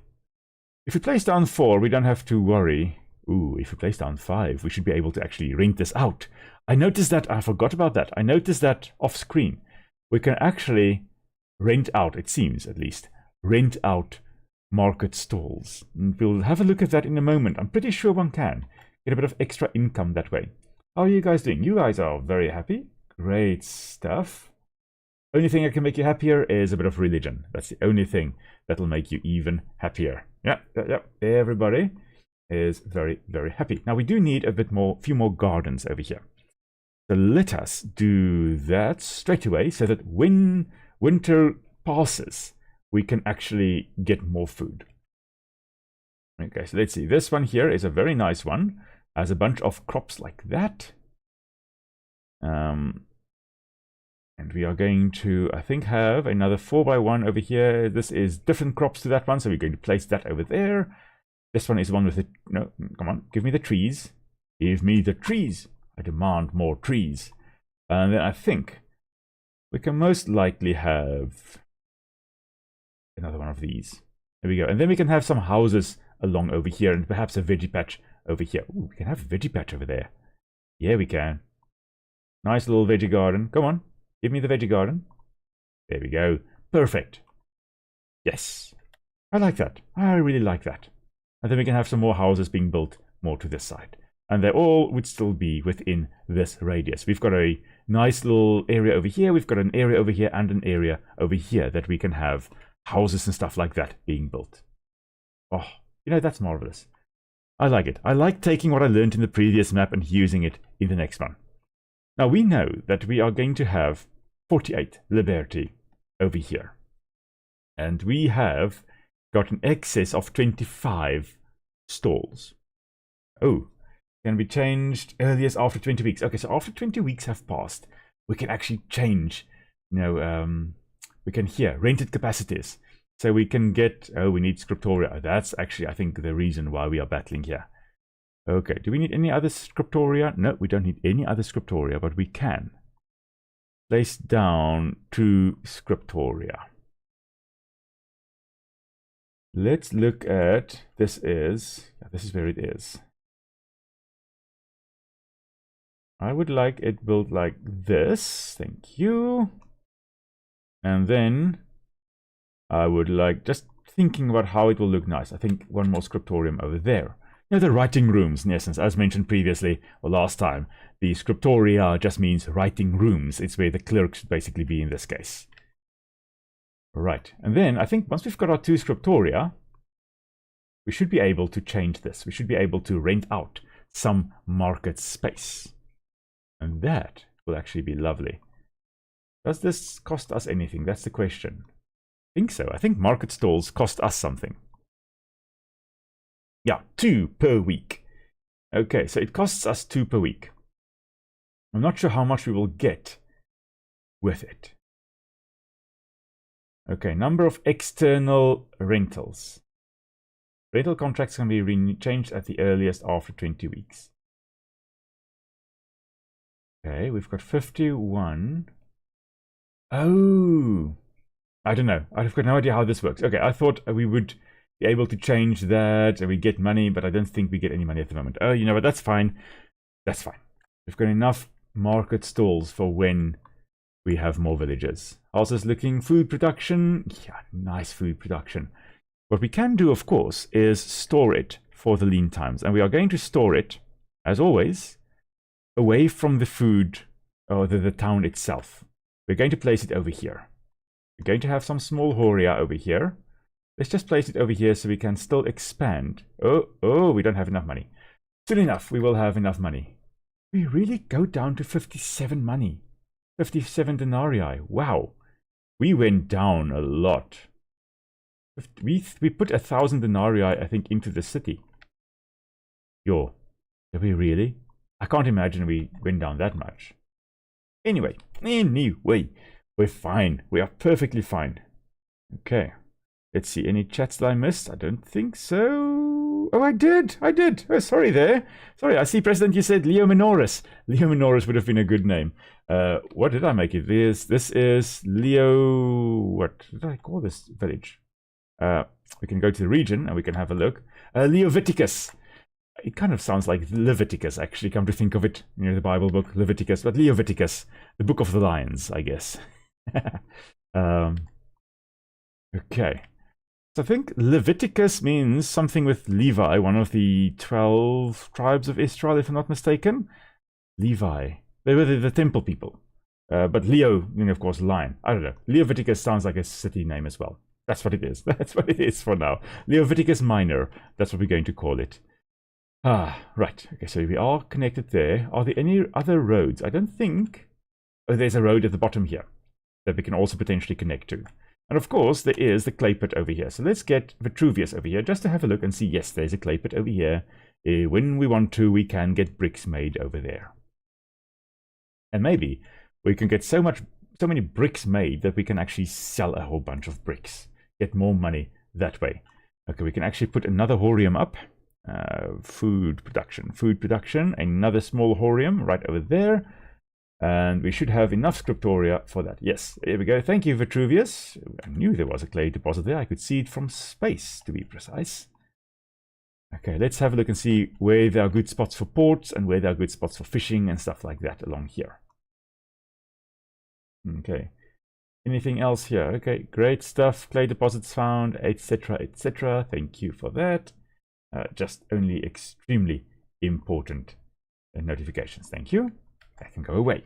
If we place down 4, we don't have to worry. Ooh, if we place down 5, we should be able to actually rent this out. I noticed that, I forgot about that. I noticed that off screen. We can actually rent out, it seems at least, rent out market stalls. And we'll have a look at that in a moment. I'm pretty sure one can get a bit of extra income that way. How are you guys doing? You guys are very happy. Great stuff. Only thing that can make you happier is a bit of religion. That's the only thing that'll make you even happier. Yeah. Everybody is very, very happy. Now we do need a bit more, few more gardens over here. So let us do that straight away so that when winter passes, we can actually get more food. Okay, so let's see. This one here is a very nice one. Has a bunch of crops like that. And we are going to, I think, have another 4x1 over here. This is different crops to that one, so we're going to place that over there. This one is one with the, no, come on, give me the trees. Give me the trees. I demand more trees. And then I think we can most likely have another one of these. There we go. And then we can have some houses along over here and perhaps a veggie patch over here. Ooh, we can have a veggie patch over there. Yeah, we can. Nice little veggie garden. Come on. Give me the veggie garden. There we go. Perfect. Yes. I like that. I really like that. And then we can have some more houses being built more to this side. And they all would still be within this radius. We've got a nice little area over here. We've got an area over here and an area over here that we can have houses and stuff like that being built. Oh, you know, that's marvelous. I like it. I like taking what I learned in the previous map and using it in the next one. Now we know that we are going to have 48 liberty over here. And we have got an excess of 25 stalls. Oh, can be changed earliest after 20 weeks. Okay, so after 20 weeks have passed, we can actually change, you know, we can here, rented capacities. So we can get, oh, we need scriptoria. That's actually, I think, the reason why we are battling here. Okay, do we need any other scriptoria? No, we don't need any other scriptoria, but we can place down 2 scriptoria. Let's look at, this is where it is. I would like it built like this. Thank you. And then I would like, just thinking about how it will look nice. I think one more scriptorium over there. You know, the writing rooms, in essence, as mentioned previously or last time, the scriptoria just means writing rooms. It's where the clerk should basically be in this case. Right. And then I think once we've got our 2 scriptoria, we should be able to change this. We should be able to rent out some market space. And that will actually be lovely. Does this cost us anything? That's the question. I think so. I think market stalls cost us something. Yeah, 2 per week. Okay, so it costs us 2 per week. I'm not sure how much we will get with it. Okay, number of external rentals. Rental contracts can be changed at the earliest after 20 weeks. Okay, we've got 51. Oh, I don't know. I've got no idea how this works. Okay, I thought we would be able to change that and we get money, but I don't think we get any money at the moment. Oh, you know what? That's fine. That's fine. We've got enough market stalls for when we have more villagers. Houses looking, food production. Yeah, nice food production. What we can do, of course, is store it for the lean times. And we are going to store it, as always, away from the food or the town itself. We're going to place it over here. We're going to have some small Horia over here. Let's just place it over here so we can still expand. Oh, we don't have enough money. Soon enough, we will have enough money. We really go down to 57 money. 57 denarii. Wow. We went down a lot. We put 1,000 denarii, I think, into the city. Yo. Did we really? I can't imagine we went down that much. Anyway, we're fine. We are perfectly fine. Okay. Let's see. Any chats that I missed? I don't think so. Oh, I did. Oh, sorry there. Sorry, I see, President, you said Leo Minoris. Leo Minoris would have been a good name. What did I make it? This is Leo... What did I call this village? We can go to the region and we can have a look. Leoviticus. It kind of sounds like Leviticus, actually, come to think of it. You know, the Bible book, Leviticus. But Leoviticus, the book of the lions, I guess. Okay. So I think Leviticus means something with Levi, one of the 12 tribes of Israel, if I'm not mistaken. Levi. They were the temple people. But Leo, you know, of course, lion. I don't know. Leoviticus sounds like a city name as well. That's what it is. That's what it is for now. Leoviticus Minor. That's what we're going to call it. Ah, right. Okay, so we are connected there. Are there any other roads? I don't think... Oh, there's a road at the bottom here that we can also potentially connect to. And of course, there is the clay pit over here. So let's get Vitruvius over here just to have a look and see, yes, there's a clay pit over here. When we want to, we can get bricks made over there. And maybe we can get so many bricks made that we can actually sell a whole bunch of bricks. Get more money that way. Okay, we can actually put another horium up. Food production, another small horium right over there. And we should have enough scriptoria for that. Yes, here we go. Thank you, Vitruvius. I knew there was a clay deposit there. I could see it from space, to be precise. Okay, let's have a look and see where there are good spots for ports and where there are good spots for fishing and stuff like that along here. Okay. Anything else here? Okay, great stuff. Clay deposits found, etc., etc. Thank you for that. Just only extremely important notifications. Thank you. That can go away.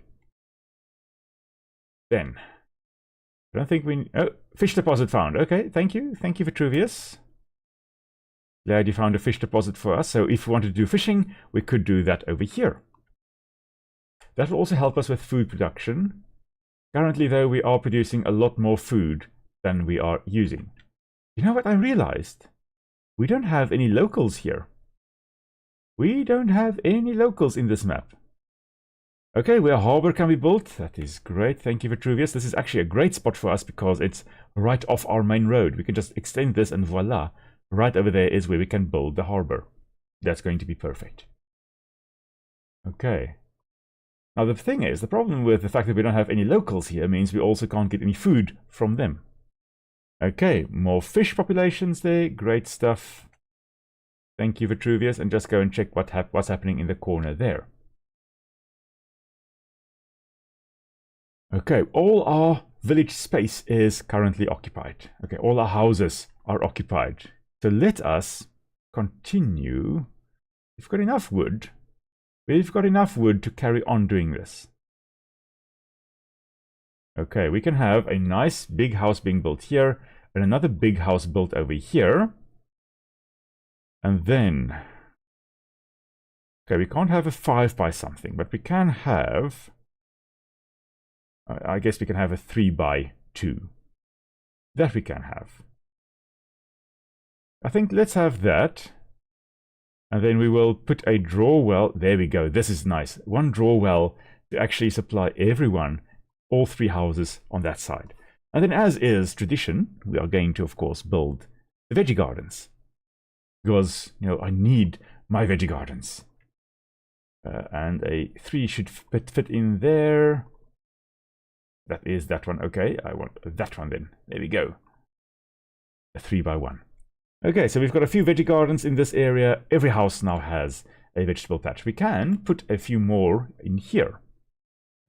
Then, I don't think we... Oh, fish deposit found. Okay, thank you. Thank you, Vitruvius. Glad you found a fish deposit for us. So if we wanted to do fishing, we could do that over here. That will also help us with food production. Currently, though, we are producing a lot more food than we are using. You know what I realized? We don't have any locals here. We don't have any locals in this map. Okay, where a harbor can be built. That is great. Thank you, Vitruvius. This is actually a great spot for us because it's right off our main road. We can just extend this and voila. Right over there is where we can build the harbor. That's going to be perfect. Okay. Now the thing is, the problem with the fact that we don't have any locals here means we also can't get any food from them. Okay, more fish populations there. Great stuff. Thank you, Vitruvius. And just go and check what's happening in the corner there. Okay, all our village space is currently occupied. Okay, all our houses are occupied. So let us continue. We've got enough wood. We've got enough wood to carry on doing this. Okay, we can have a nice big house being built here and another big house built over here. And then, okay, we can't have a 5 by something, but we can have, I guess we can have a 3 by 2. That we can have. I think let's have that. And then we will put a draw well. There we go. This is nice. One draw well to actually supply everyone, all 3 houses on that side. And then, as is tradition, we are going to, of course, build the veggie gardens. Because, you know, I need my veggie gardens. And a 3 should fit in there. That is that one. Okay, I want that one then. There we go. A 3 by 1. Okay, so we've got a few veggie gardens in this area. Every house now has a vegetable patch. We can put a few more in here.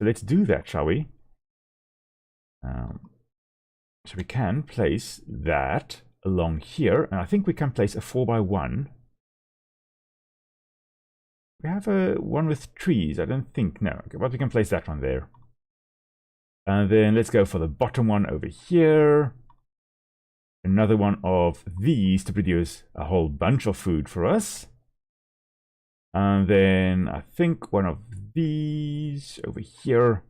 So let's do that, shall we? So we can place that along here. And I think we can place a 4 by 1. We have a one with trees. I don't think. No. Okay, but we can place that one there. And then let's go for the bottom one over here. Another one of these to produce a whole bunch of food for us. And then I think one of these over here.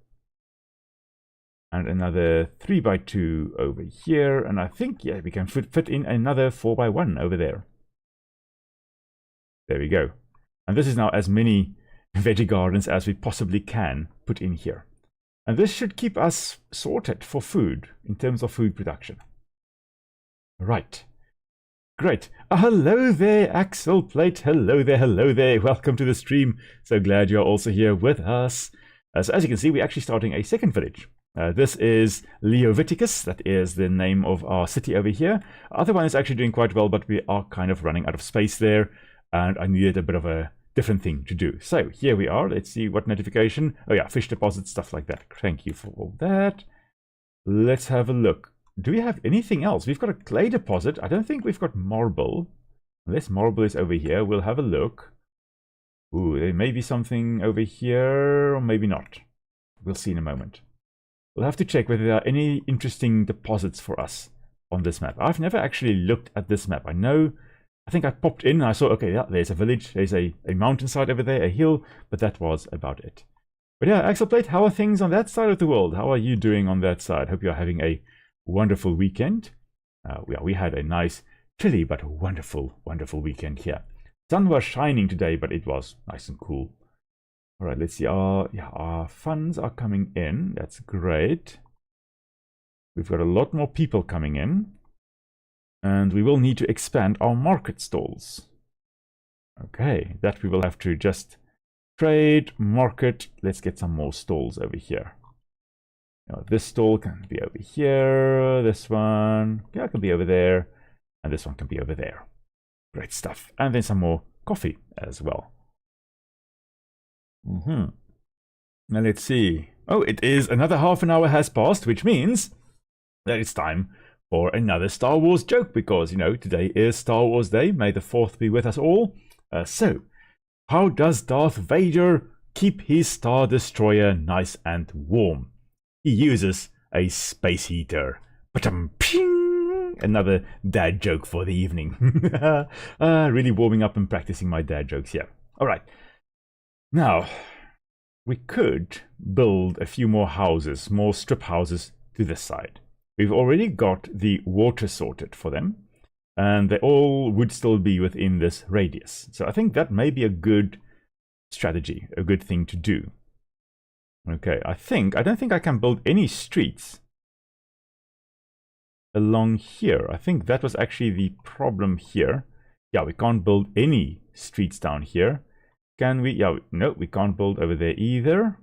And another 3 by 2 over here. And I think, yeah, we can fit in another 4 by 1 over there. There we go. And this is now as many veggie gardens as we possibly can put in here. And this should keep us sorted for food, in terms of food production. Right. Great. Hello there, Axel Plate. Hello there, hello there. Welcome to the stream. So glad you're also here with us. So as you can see, we're actually starting a second village. This is Leoviticus. That is the name of our city over here. The other one is actually doing quite well, but we are kind of running out of space there. And I needed a bit of a different thing to do. So here we are. Let's see what notification. Oh yeah, fish deposit, stuff like that. Thank you for all that. Let's have a look. Do we have anything else? We've got a clay deposit. I don't think we've got marble. Unless marble is over here, we'll have a look. Ooh, there may be something over here, or maybe not. We'll see in a moment. We'll have to check whether there are any interesting deposits for us on this map. I've never actually looked at this map. I think I popped in and I saw, okay, yeah, there's a village, there's a mountainside over there, a hill, but that was about it. But yeah, Axel Plate, how are things on that side of the world? How are you doing on that side? Hope you're having a wonderful weekend. We had a nice, chilly, but wonderful, wonderful weekend here. Sun was shining today, but it was nice and cool. All right, let's see. Our funds are coming in. That's great. We've got a lot more people coming in. And we will need to expand our market stalls. Okay, that we will have to just trade, market. Let's get some more stalls over here. Now, this stall can be over here. This one, yeah, can be over there. And this one can be over there. Great stuff. And then some more coffee as well. Now let's see. Oh, it is another half an hour has passed, which means that it's time for another Star Wars joke, because, you know, today is Star Wars Day. May the 4th be with us all. So, how does Darth Vader keep his Star Destroyer nice and warm? He uses a space heater. Ba-dum-ping! Another dad joke for the evening. Really warming up and practicing my dad jokes here. All right. Now, we could build a few more houses, more strip houses to this side. We've already got the water sorted for them, and they all would still be within this radius. So I think that may be a good strategy, a good thing to do. Okay, I don't think I can build any streets along here. I think that was actually the problem here. Yeah, we can't build any streets down here. Can we? Yeah, no, we can't build over there either.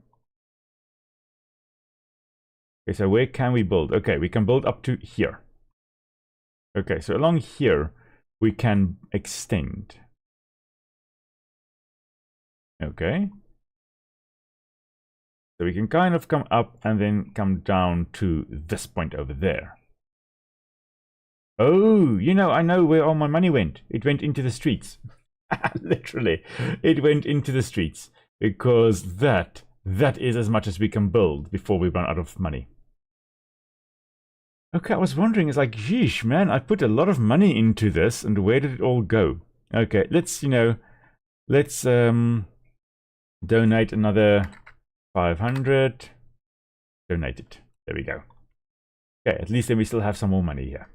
Okay, so where can we build? Okay, we can build up to here. Okay, so along here, we can extend. Okay. So we can kind of come up and then come down to this point over there. Oh, you know, I know where all my money went. It went into the streets. Literally, it went into the streets, because that is as much as we can build before we run out of money. Okay, I was wondering, it's like, geesh, man, I put a lot of money into this, and where did it all go? Okay, let's donate another 500. Donate it. There we go. Okay, at least then we still have some more money here.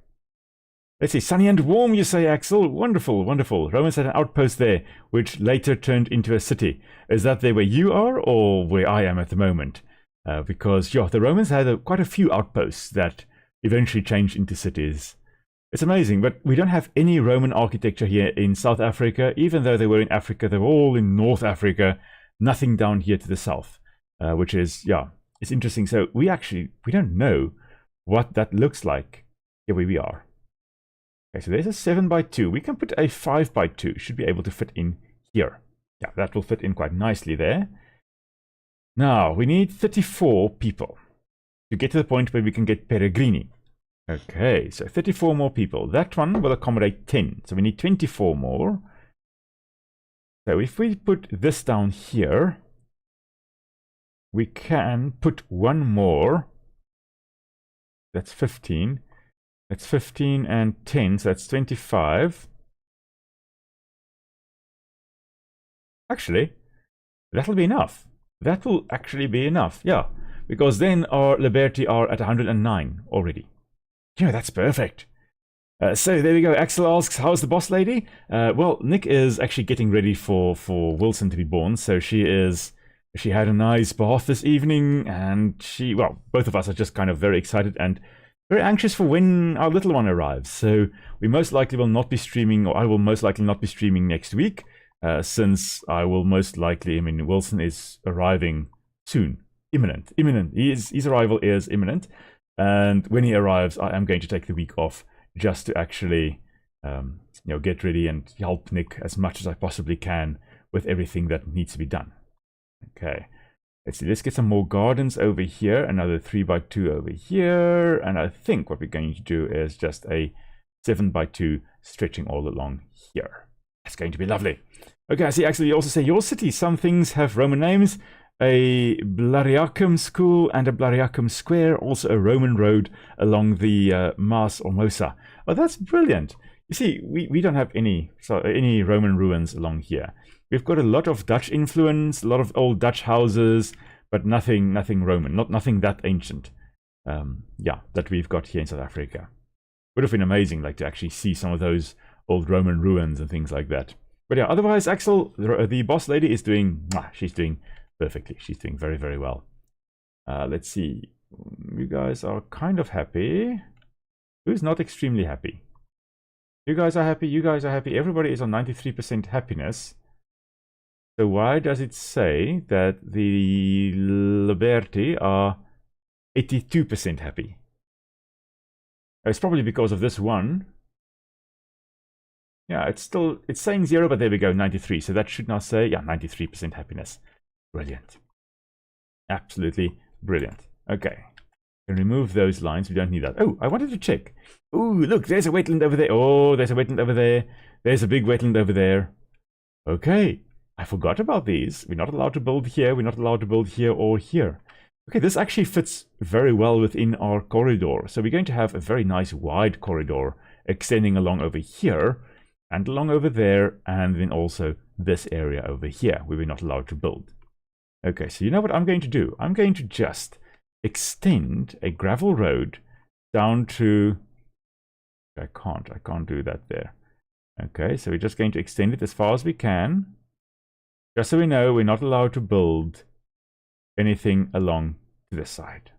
Let's see, sunny and warm, you say, Axel. Wonderful, wonderful. Romans had an outpost there, which later turned into a city. Is that there where you are, or where I am at the moment? Because, yeah, the Romans had quite a few outposts that eventually changed into cities. It's amazing, but we don't have any Roman architecture here in South Africa. Even though they were in Africa, they were all in North Africa. Nothing down here to the south, which is, yeah, it's interesting. So we don't know what that looks like. Here we are. Okay, so there's a 7x2. We can put a 5x2. Should be able to fit in here. Yeah, that will fit in quite nicely there. Now, we need 34 people to get to the point where we can get Peregrini. Okay, so 34 more people. That one will accommodate 10. So we need 24 more. So if we put this down here, we can put one more. That's 15. That's 15 and 10, so that's 25. Actually, that'll be enough. That will actually be enough, yeah. Because then our Liberty are at 109 already. Yeah, that's perfect. So there we go. Axel asks, how's the boss lady? Well, Nick is actually getting ready for Wilson to be born. So she had a nice bath this evening, and well, both of us are just kind of very excited and very anxious for when our little one arrives. So we most likely will not be streaming, or I will most likely not be streaming next week, since I will most likely, Wilson is arriving soon. Imminent. His arrival is imminent. And when he arrives, I am going to take the week off just to actually, get ready and help Nick as much as I possibly can with everything that needs to be done. Okay, let's see. Let's get some more gardens over here. Another 3x2 over here, and I think what we're going to do is just a 7x2 stretching all along here. That's going to be lovely. Okay, I see. Actually, you also say your city. Some things have Roman names. A Blariacum School and a Blariacum Square, also a Roman road along the Mas or Mosa. Oh, that's brilliant. You see, we don't have any Roman ruins along here. We've got a lot of Dutch influence, a lot of old Dutch houses, but nothing Roman, nothing that ancient. That we've got here in South Africa. Would have been amazing, like, to actually see some of those old Roman ruins and things like that. But yeah, otherwise, Axel, the boss lady is doing, she's doing perfectly. She's doing very, very well. Let's see. You guys are kind of happy. Who's not extremely happy? You guys are happy. You guys are happy. Everybody is on 93% happiness. So why does it say that the Liberty are 82% happy? It's probably because of this one. Yeah, it's saying 0, but there we go, 93. So that should now say, 93% happiness. Brilliant. Absolutely brilliant. Okay. Can remove those lines. We don't need that. Oh, I wanted to check. Oh, look, there's a wetland over there. Oh, there's a wetland over there. There's a big wetland over there. Okay. I forgot about these. We're not allowed to build here. We're not allowed to build here or here. Okay, this actually fits very well within our corridor. So we're going to have a very nice wide corridor extending along over here and along over there, and then also this area over here where we're not allowed to build. Okay, so you know what I'm going to do? I'm going to just extend a gravel road down to... I can't do that there. Okay, so we're just going to extend it as far as we can. Just so we know we're not allowed to build anything along this side.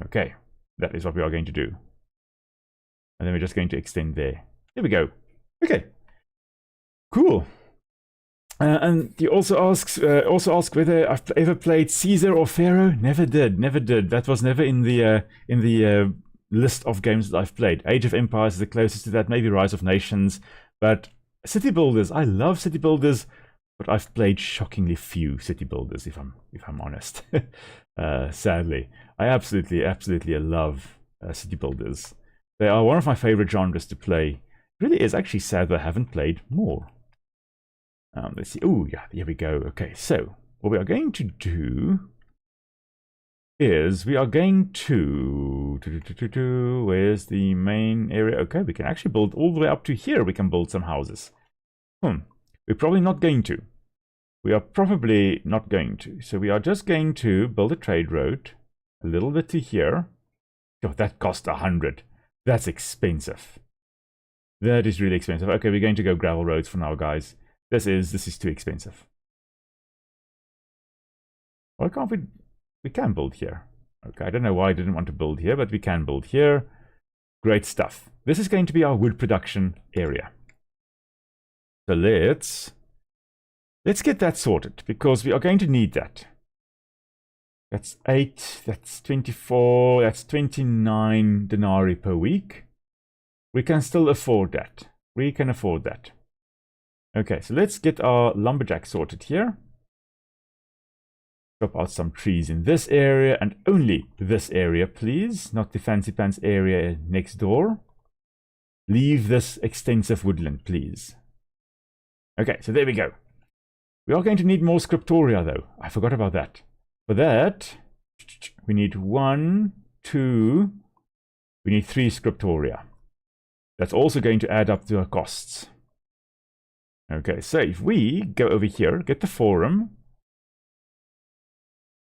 Okay, that is what we are going to do. And then we're just going to extend there. There we go. Okay, cool. And you also ask whether I've ever played Caesar or Pharaoh. Never did. That was never in the list of games that I've played. Age of Empires is the closest to that. Maybe Rise of Nations. But city builders, I love city builders, but I've played shockingly few city builders. If I'm honest, sadly, I absolutely love city builders. They are one of my favorite genres to play. It really is actually sad that I haven't played more. Let's see. Oh, yeah, here we go. Okay, so what we are going to do is we are going to... Where's the main area? Okay, we can actually build all the way up to here. We can build some houses. We're probably not going to. We are probably not going to. So we are just going to build a trade road a little bit to here. Oh, that cost 100. That's expensive. That is really expensive. Okay, we're going to go gravel roads for now, guys. This is too expensive. Why can't we? We can build here. Okay, I don't know why I didn't want to build here, but we can build here. Great stuff. This is going to be our wood production area. So let's get that sorted, because we are going to need that. That's 8, that's 24, that's 29 denarii per week. We can still afford that. We can afford that. Okay, so let's get our lumberjack sorted here. Chop out some trees in this area, and only this area, please. Not the fancy pants area next door. Leave this extensive woodland, please. Okay, so there we go. We are going to need more scriptoria, though. I forgot about that. For that, we need 1, 2, we need 3 scriptoria. That's also going to add up to our costs. Okay, so if we go over here, get the forum.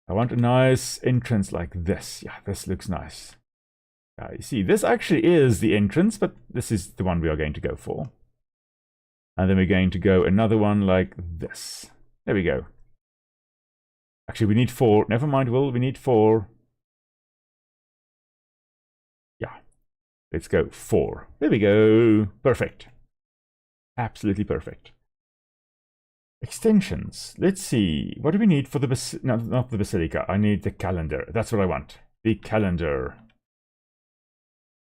I want a nice entrance like this. Yeah, this looks nice. You see, this actually is the entrance, but this is the one we are going to go for. And then we're going to go another one like this. There we go. Actually, we need 4. Never mind, Will. We need 4. Yeah. Let's go 4. There we go. Perfect. Absolutely perfect. Extensions. Let's see. What do we need for the... No, not the Basilica. I need the calendar. That's what I want. The calendar.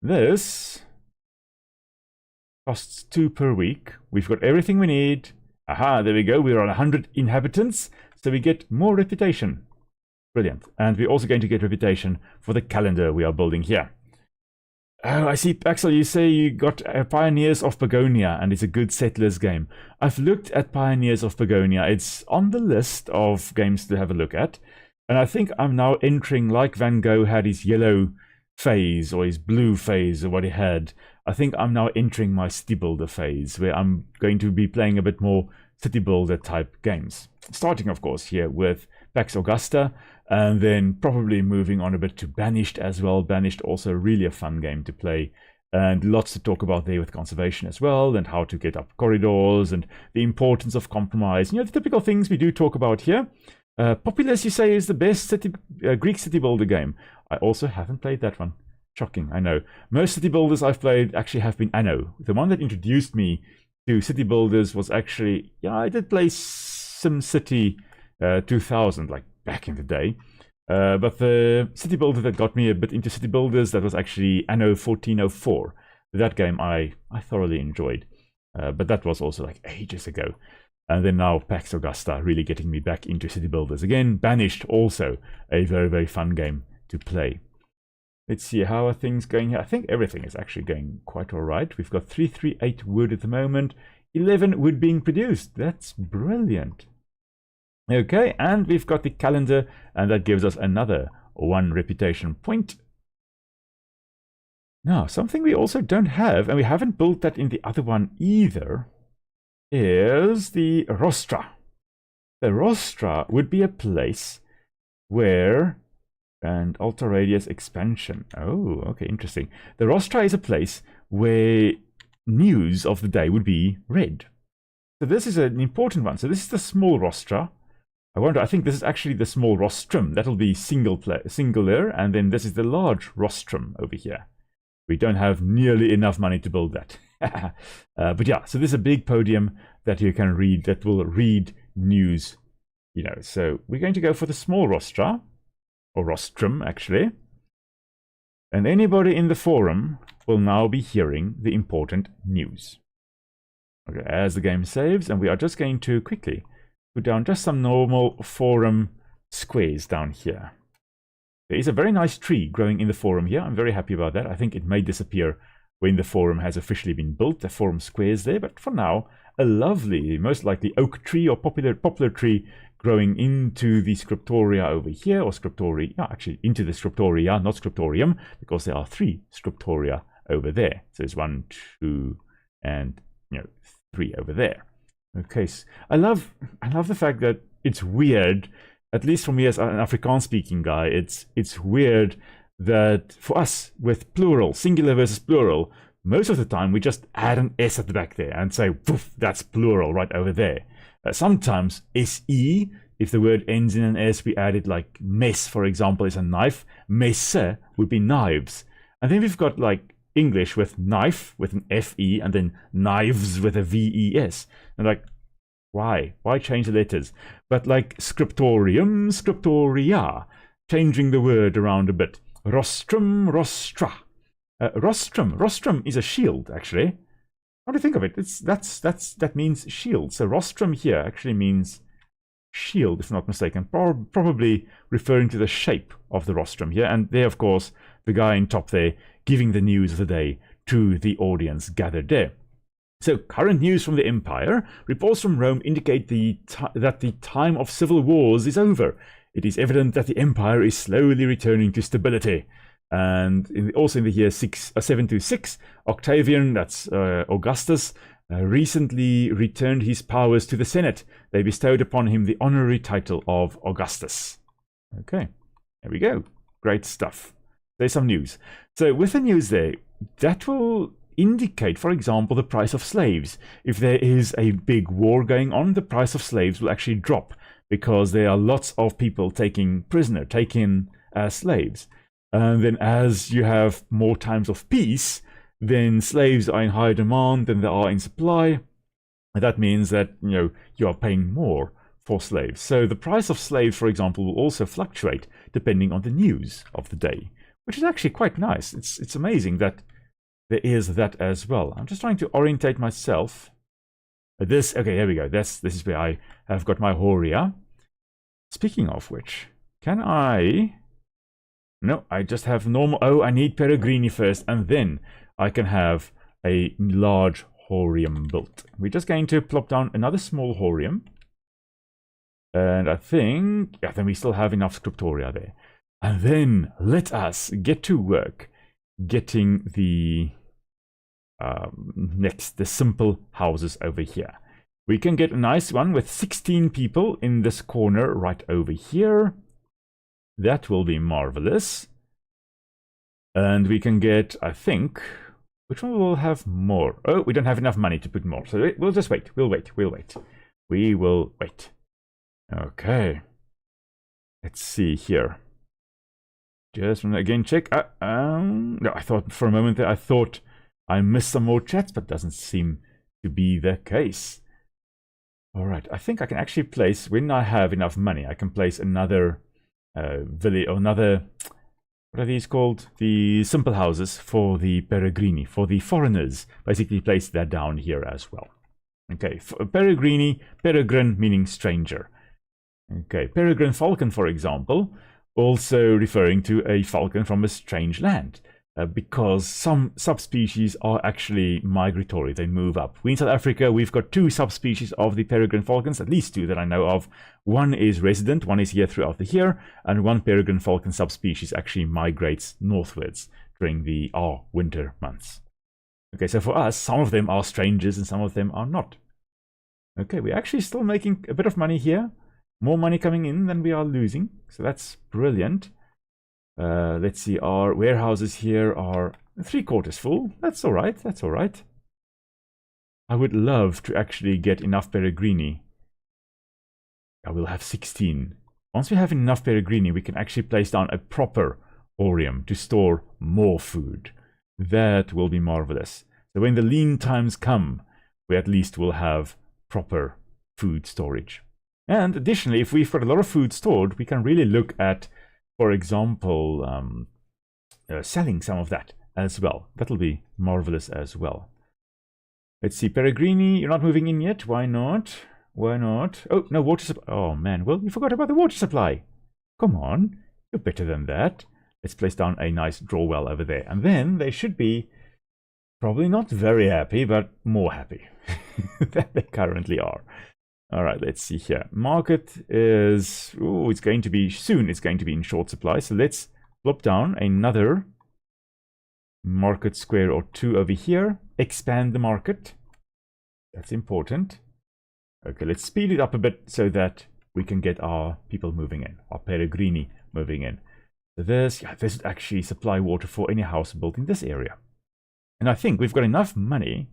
This costs 2 per week. We've got everything we need. Aha, there we go. We're on 100 inhabitants, so we get more reputation. Brilliant. And we're also going to get reputation for the calendar we are building here. Oh, I see, Axel, you say you got Pioneers of Pagonia, and it's a good settlers game. I've looked at Pioneers of Pagonia. It's on the list of games to have a look at. And I think I'm now entering, like Van Gogh had his yellow phase, or his blue phase, or what he had. I think I'm now entering my city builder phase, where I'm going to be playing a bit more city builder type games. Starting, of course, here with Pax Augusta, and then probably moving on a bit to Banished as well. Banished also really a fun game to play, and lots to talk about there with conservation as well, and how to get up corridors, and the importance of compromise. You know, the typical things we do talk about here. Populous, you say, is the best Greek city builder game. I also haven't played that one. Shocking, I know. Most city builders I've played actually have been Anno. The one that introduced me to city builders was actually, yeah, I did play SimCity 2000, like back in the day. But the city builder that got me a bit into city builders, that was actually Anno 1404. That game I thoroughly enjoyed. But that was also like ages ago. And then now Pax Augusta really getting me back into city builders again. Banished also a very, very fun game to play. Let's see, how are things going here? I think everything is actually going quite all right. We've got 338 wood at the moment. 11 wood being produced. That's brilliant. Okay, and we've got the calendar, and that gives us another 1 reputation point. Now, something we also don't have, and we haven't built that in the other one either, is the rostra. The rostra would be a place where... And alter radius expansion. Oh, okay, interesting. The rostra is a place where news of the day would be read. So this is an important one. So this is the small rostra. I think this is actually the small rostrum. That'll be singular, and then this is the large rostrum over here. We don't have nearly enough money to build that. But yeah, so this is a big podium that you can read, that will read news. You know, so we're going to go for the small rostra. Or rostrum, actually. And anybody in the forum will now be hearing the important news. Okay, as the game saves, and we are just going to quickly put down just some normal forum squares down here. There is a very nice tree growing in the forum here. I'm very happy about that. I think it may disappear when the forum has officially been built, the forum squares there. But for now, a lovely, most likely oak tree or poplar tree growing into the scriptoria over here, or scriptoria, actually into the scriptoria, not scriptorium, because there are 3 scriptoria over there. So there's 1, 2, and 3 over there. Okay, so I love the fact that it's weird, at least for me as an Afrikaans-speaking guy, it's weird that for us with plural, singular versus plural, most of the time we just add an S at the back there and say, poof, that's plural right over there. Sometimes SE, if the word ends in an S, we add it, like mess, for example, is a knife. Messe would be knives. And then we've got like English with knife with an FE, and then knives with a VES. And like, why? Why change the letters? But like scriptorium, scriptoria, changing the word around a bit. Rostrum, rostra. Rostrum is a shield, actually. How do you think of it? That means shield. So rostrum here actually means shield, if not mistaken. Probably referring to the shape of the rostrum here. And there, of course, the guy in top there giving the news of the day to the audience gathered there. So, current news from the Empire. Reports from Rome indicate that the time of civil wars is over. It is evident that the Empire is slowly returning to stability. And also in the year 726, Octavian, that's Augustus, recently returned his powers to the Senate. They bestowed upon him the honorary title of Augustus. Okay, there we go. Great stuff. there's some news. So with the news there, that will indicate, for example, the price of slaves. If there is a big war going on, the price of slaves will actually drop because there are lots of people taken as slaves. And then as you have more times of peace, then slaves are in higher demand than they are in supply. And that means that, you are paying more for slaves. So the price of slaves, for example, will also fluctuate depending on the news of the day, which is actually quite nice. It's amazing that there is that as well. I'm just trying to orientate myself. Okay, there we go. This is where I have got my Horia. Speaking of which, can I... No, I just have normal... Oh, I need Peregrini first, and then I can have a large Horium built. We're just going to plop down another small Horium. And I think... Yeah, then we still have enough Scriptoria there. And then let us get to work getting the... the simple houses over here. We can get a nice one with 16 people in this corner right over here. That will be marvelous. And we can get, I think, which one will have more? Oh, we don't have enough money to put more. So we'll just wait. We'll wait. We will wait. Okay. Let's see here. Just again check. No, I thought for a moment that I missed some more chats, but doesn't seem to be the case. All right, I think I can actually place, when I have enough money, I can place another village, or another, what are these called? The simple houses for the Peregrini, for the foreigners. Basically place that down here as well. Okay, Peregrini, Peregrine meaning stranger. Okay, Peregrine Falcon, for example, also referring to a falcon from a strange land. Because some subspecies are actually migratory, they move up. We in South Africa, we've got 2 subspecies of the peregrine falcons, at least 2 that I know of. One is resident, one is here throughout the year, and one peregrine falcon subspecies actually migrates northwards during our winter months. Okay, so for us, some of them are strangers and some of them are not. Okay, we're actually still making a bit of money here. More money coming in than we are losing, so that's brilliant. Let's see, our warehouses here are 3/4 full. That's all right. That's all right. I would love to actually get enough Peregrini. I will have 16. Once we have enough Peregrini, we can actually place down a proper Orium to store more food. That will be marvelous. So when the lean times come, we at least will have proper food storage. And additionally, if we've got a lot of food stored, we can really look at, for example, selling some of that as well. That'll be marvelous as well. Let's see, Peregrini, you're not moving in yet. Why not? Why not? Oh, no water supply. Oh, man. Well, you forgot about the water supply. Come on. You're better than that. Let's place down a nice draw well over there. And then they should be probably not very happy, but more happy than they currently are. All right, let's see here. Market is, it's going to be soon. It's going to be in short supply. So let's plop down another market square or 2 over here. Expand the market. That's important. Okay, let's speed it up a bit so that we can get our people moving in, our Peregrini moving in. So this would actually supply water for any house built in this area. And I think we've got enough money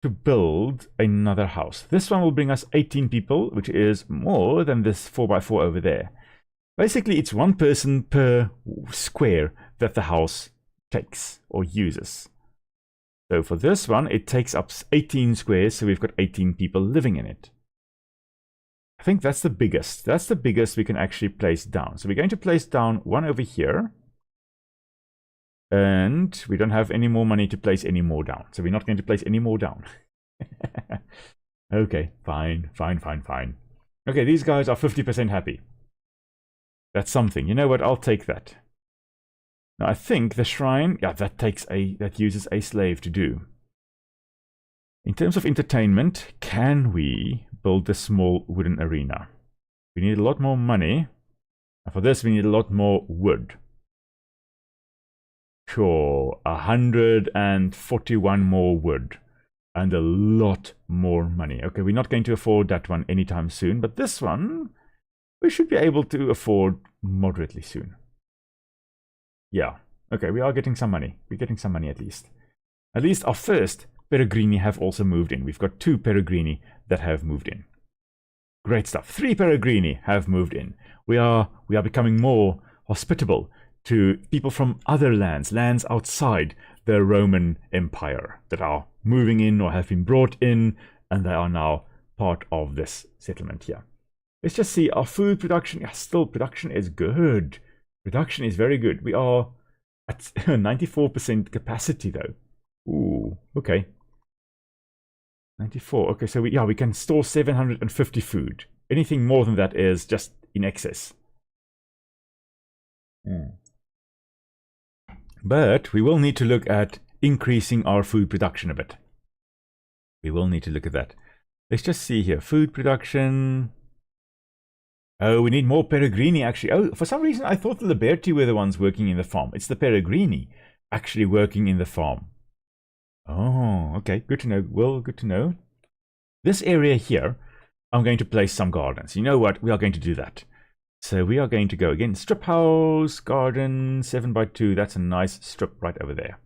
to build another house. This one will bring us 18 people, which is more than this 4x4 over there. Basically, it's 1 person per square that the house takes or uses. So for this one, it takes up 18 squares, so we've got 18 people living in it. I think that's the biggest. That's the biggest we can actually place down. So we're going to place down 1 over here. And we don't have any more money to place any more down. So we're not going to place any more down. Okay, fine. Okay, these guys are 50% happy. That's something. You know what? I'll take that. Now I think the shrine, that uses a slave to do. In terms of entertainment, can we build a small wooden arena? We need a lot more money. And for this, we need a lot more wood. Sure, 141 more wood. And a lot more money. Okay, we're not going to afford that one anytime soon. But this one, we should be able to afford moderately soon. Yeah. Okay, we are getting some money. We're getting some money at least. At least our first Peregrini have also moved in. We've got 2 Peregrini that have moved in. Great stuff. 3 Peregrini have moved in. We are becoming more hospitable to people from other lands outside the Roman Empire that are moving in or have been brought in, and they are now part of this settlement here. Let's just see our food production. Yeah, still production is good. Production is very good. We are at 94% capacity though. Ooh, okay. 94. Okay, so we can store 750 food. Anything more than that is just in excess. But we will need to look at increasing our food production a bit. We will need to look at that. Let's just see here. Food production. Oh, we need more Peregrini actually. Oh, for some reason I thought the Liberty were the ones working in the farm. It's the Peregrini actually working in the farm. Oh, okay. Good to know. Well, good to know. This area here, I'm going to place some gardens. You know what? We are going to do that. So we are going to go again. Strip house, garden, 7x2. That's a nice strip right over there.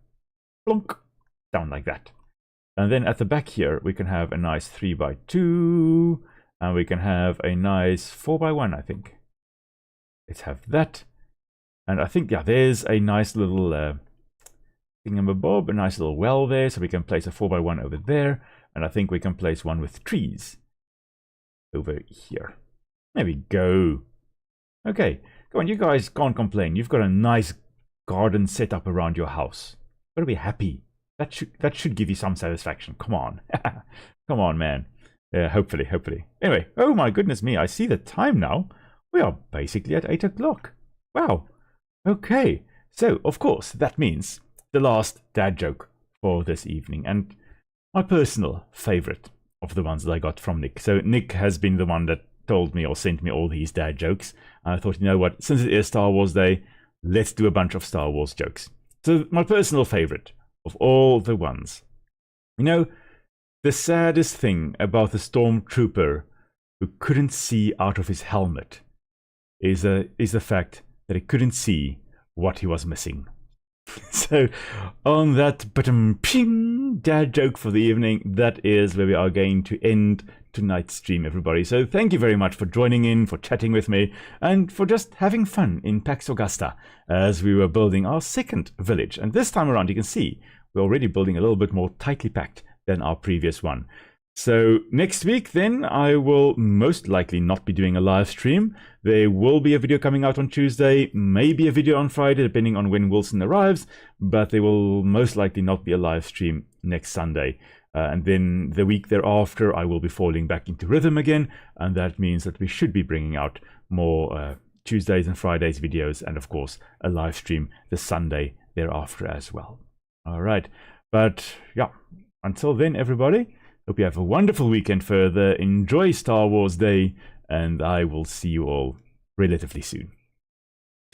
Plonk. Down like that. And then at the back here, we can have a nice 3x2. And we can have a nice 4x1, I think. Let's have that. And I think, yeah, there's a nice little thingamabob, a nice little well there. So we can place a 4x1 over there. And I think we can place one with trees over here. There we go. Okay, go on, you guys can't complain. You've got a nice garden set up around your house. Gotta be happy. That should give you some satisfaction. Come on. Come on, man. Hopefully. Anyway, oh my goodness me, I see the time now. We are basically at 8 o'clock. Wow. Okay, so of course that means the last dad joke for this evening, and my personal favorite of the ones that I got from Nick. So Nick has been the one that told me or sent me all these dad jokes. And I thought, you know what, since it is Star Wars Day, let's do a bunch of Star Wars jokes. So my personal favorite of all the ones. You know, the saddest thing about the stormtrooper who couldn't see out of his helmet is the fact that he couldn't see what he was missing. So on that ping dad joke for the evening, that is where we are going to end tonight's stream, everybody. So thank you very much for joining in, for chatting with me, and for just having fun in Pax Augusta as we were building our second village. And this time around, you can see we're already building a little bit more tightly packed than our previous one. So next week, then, I will most likely not be doing a live stream. There will be a video coming out on Tuesday, maybe a video on Friday, depending on when Wilson arrives, but there will most likely not be a live stream next Sunday. And then the week thereafter, I will be falling back into rhythm again, and that means that we should be bringing out more Tuesdays and Fridays videos, and of course, a live stream the Sunday thereafter as well. All right, but yeah, until then, everybody, hope you have a wonderful weekend further. Enjoy Star Wars Day, and I will see you all relatively soon.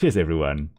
Cheers, everyone.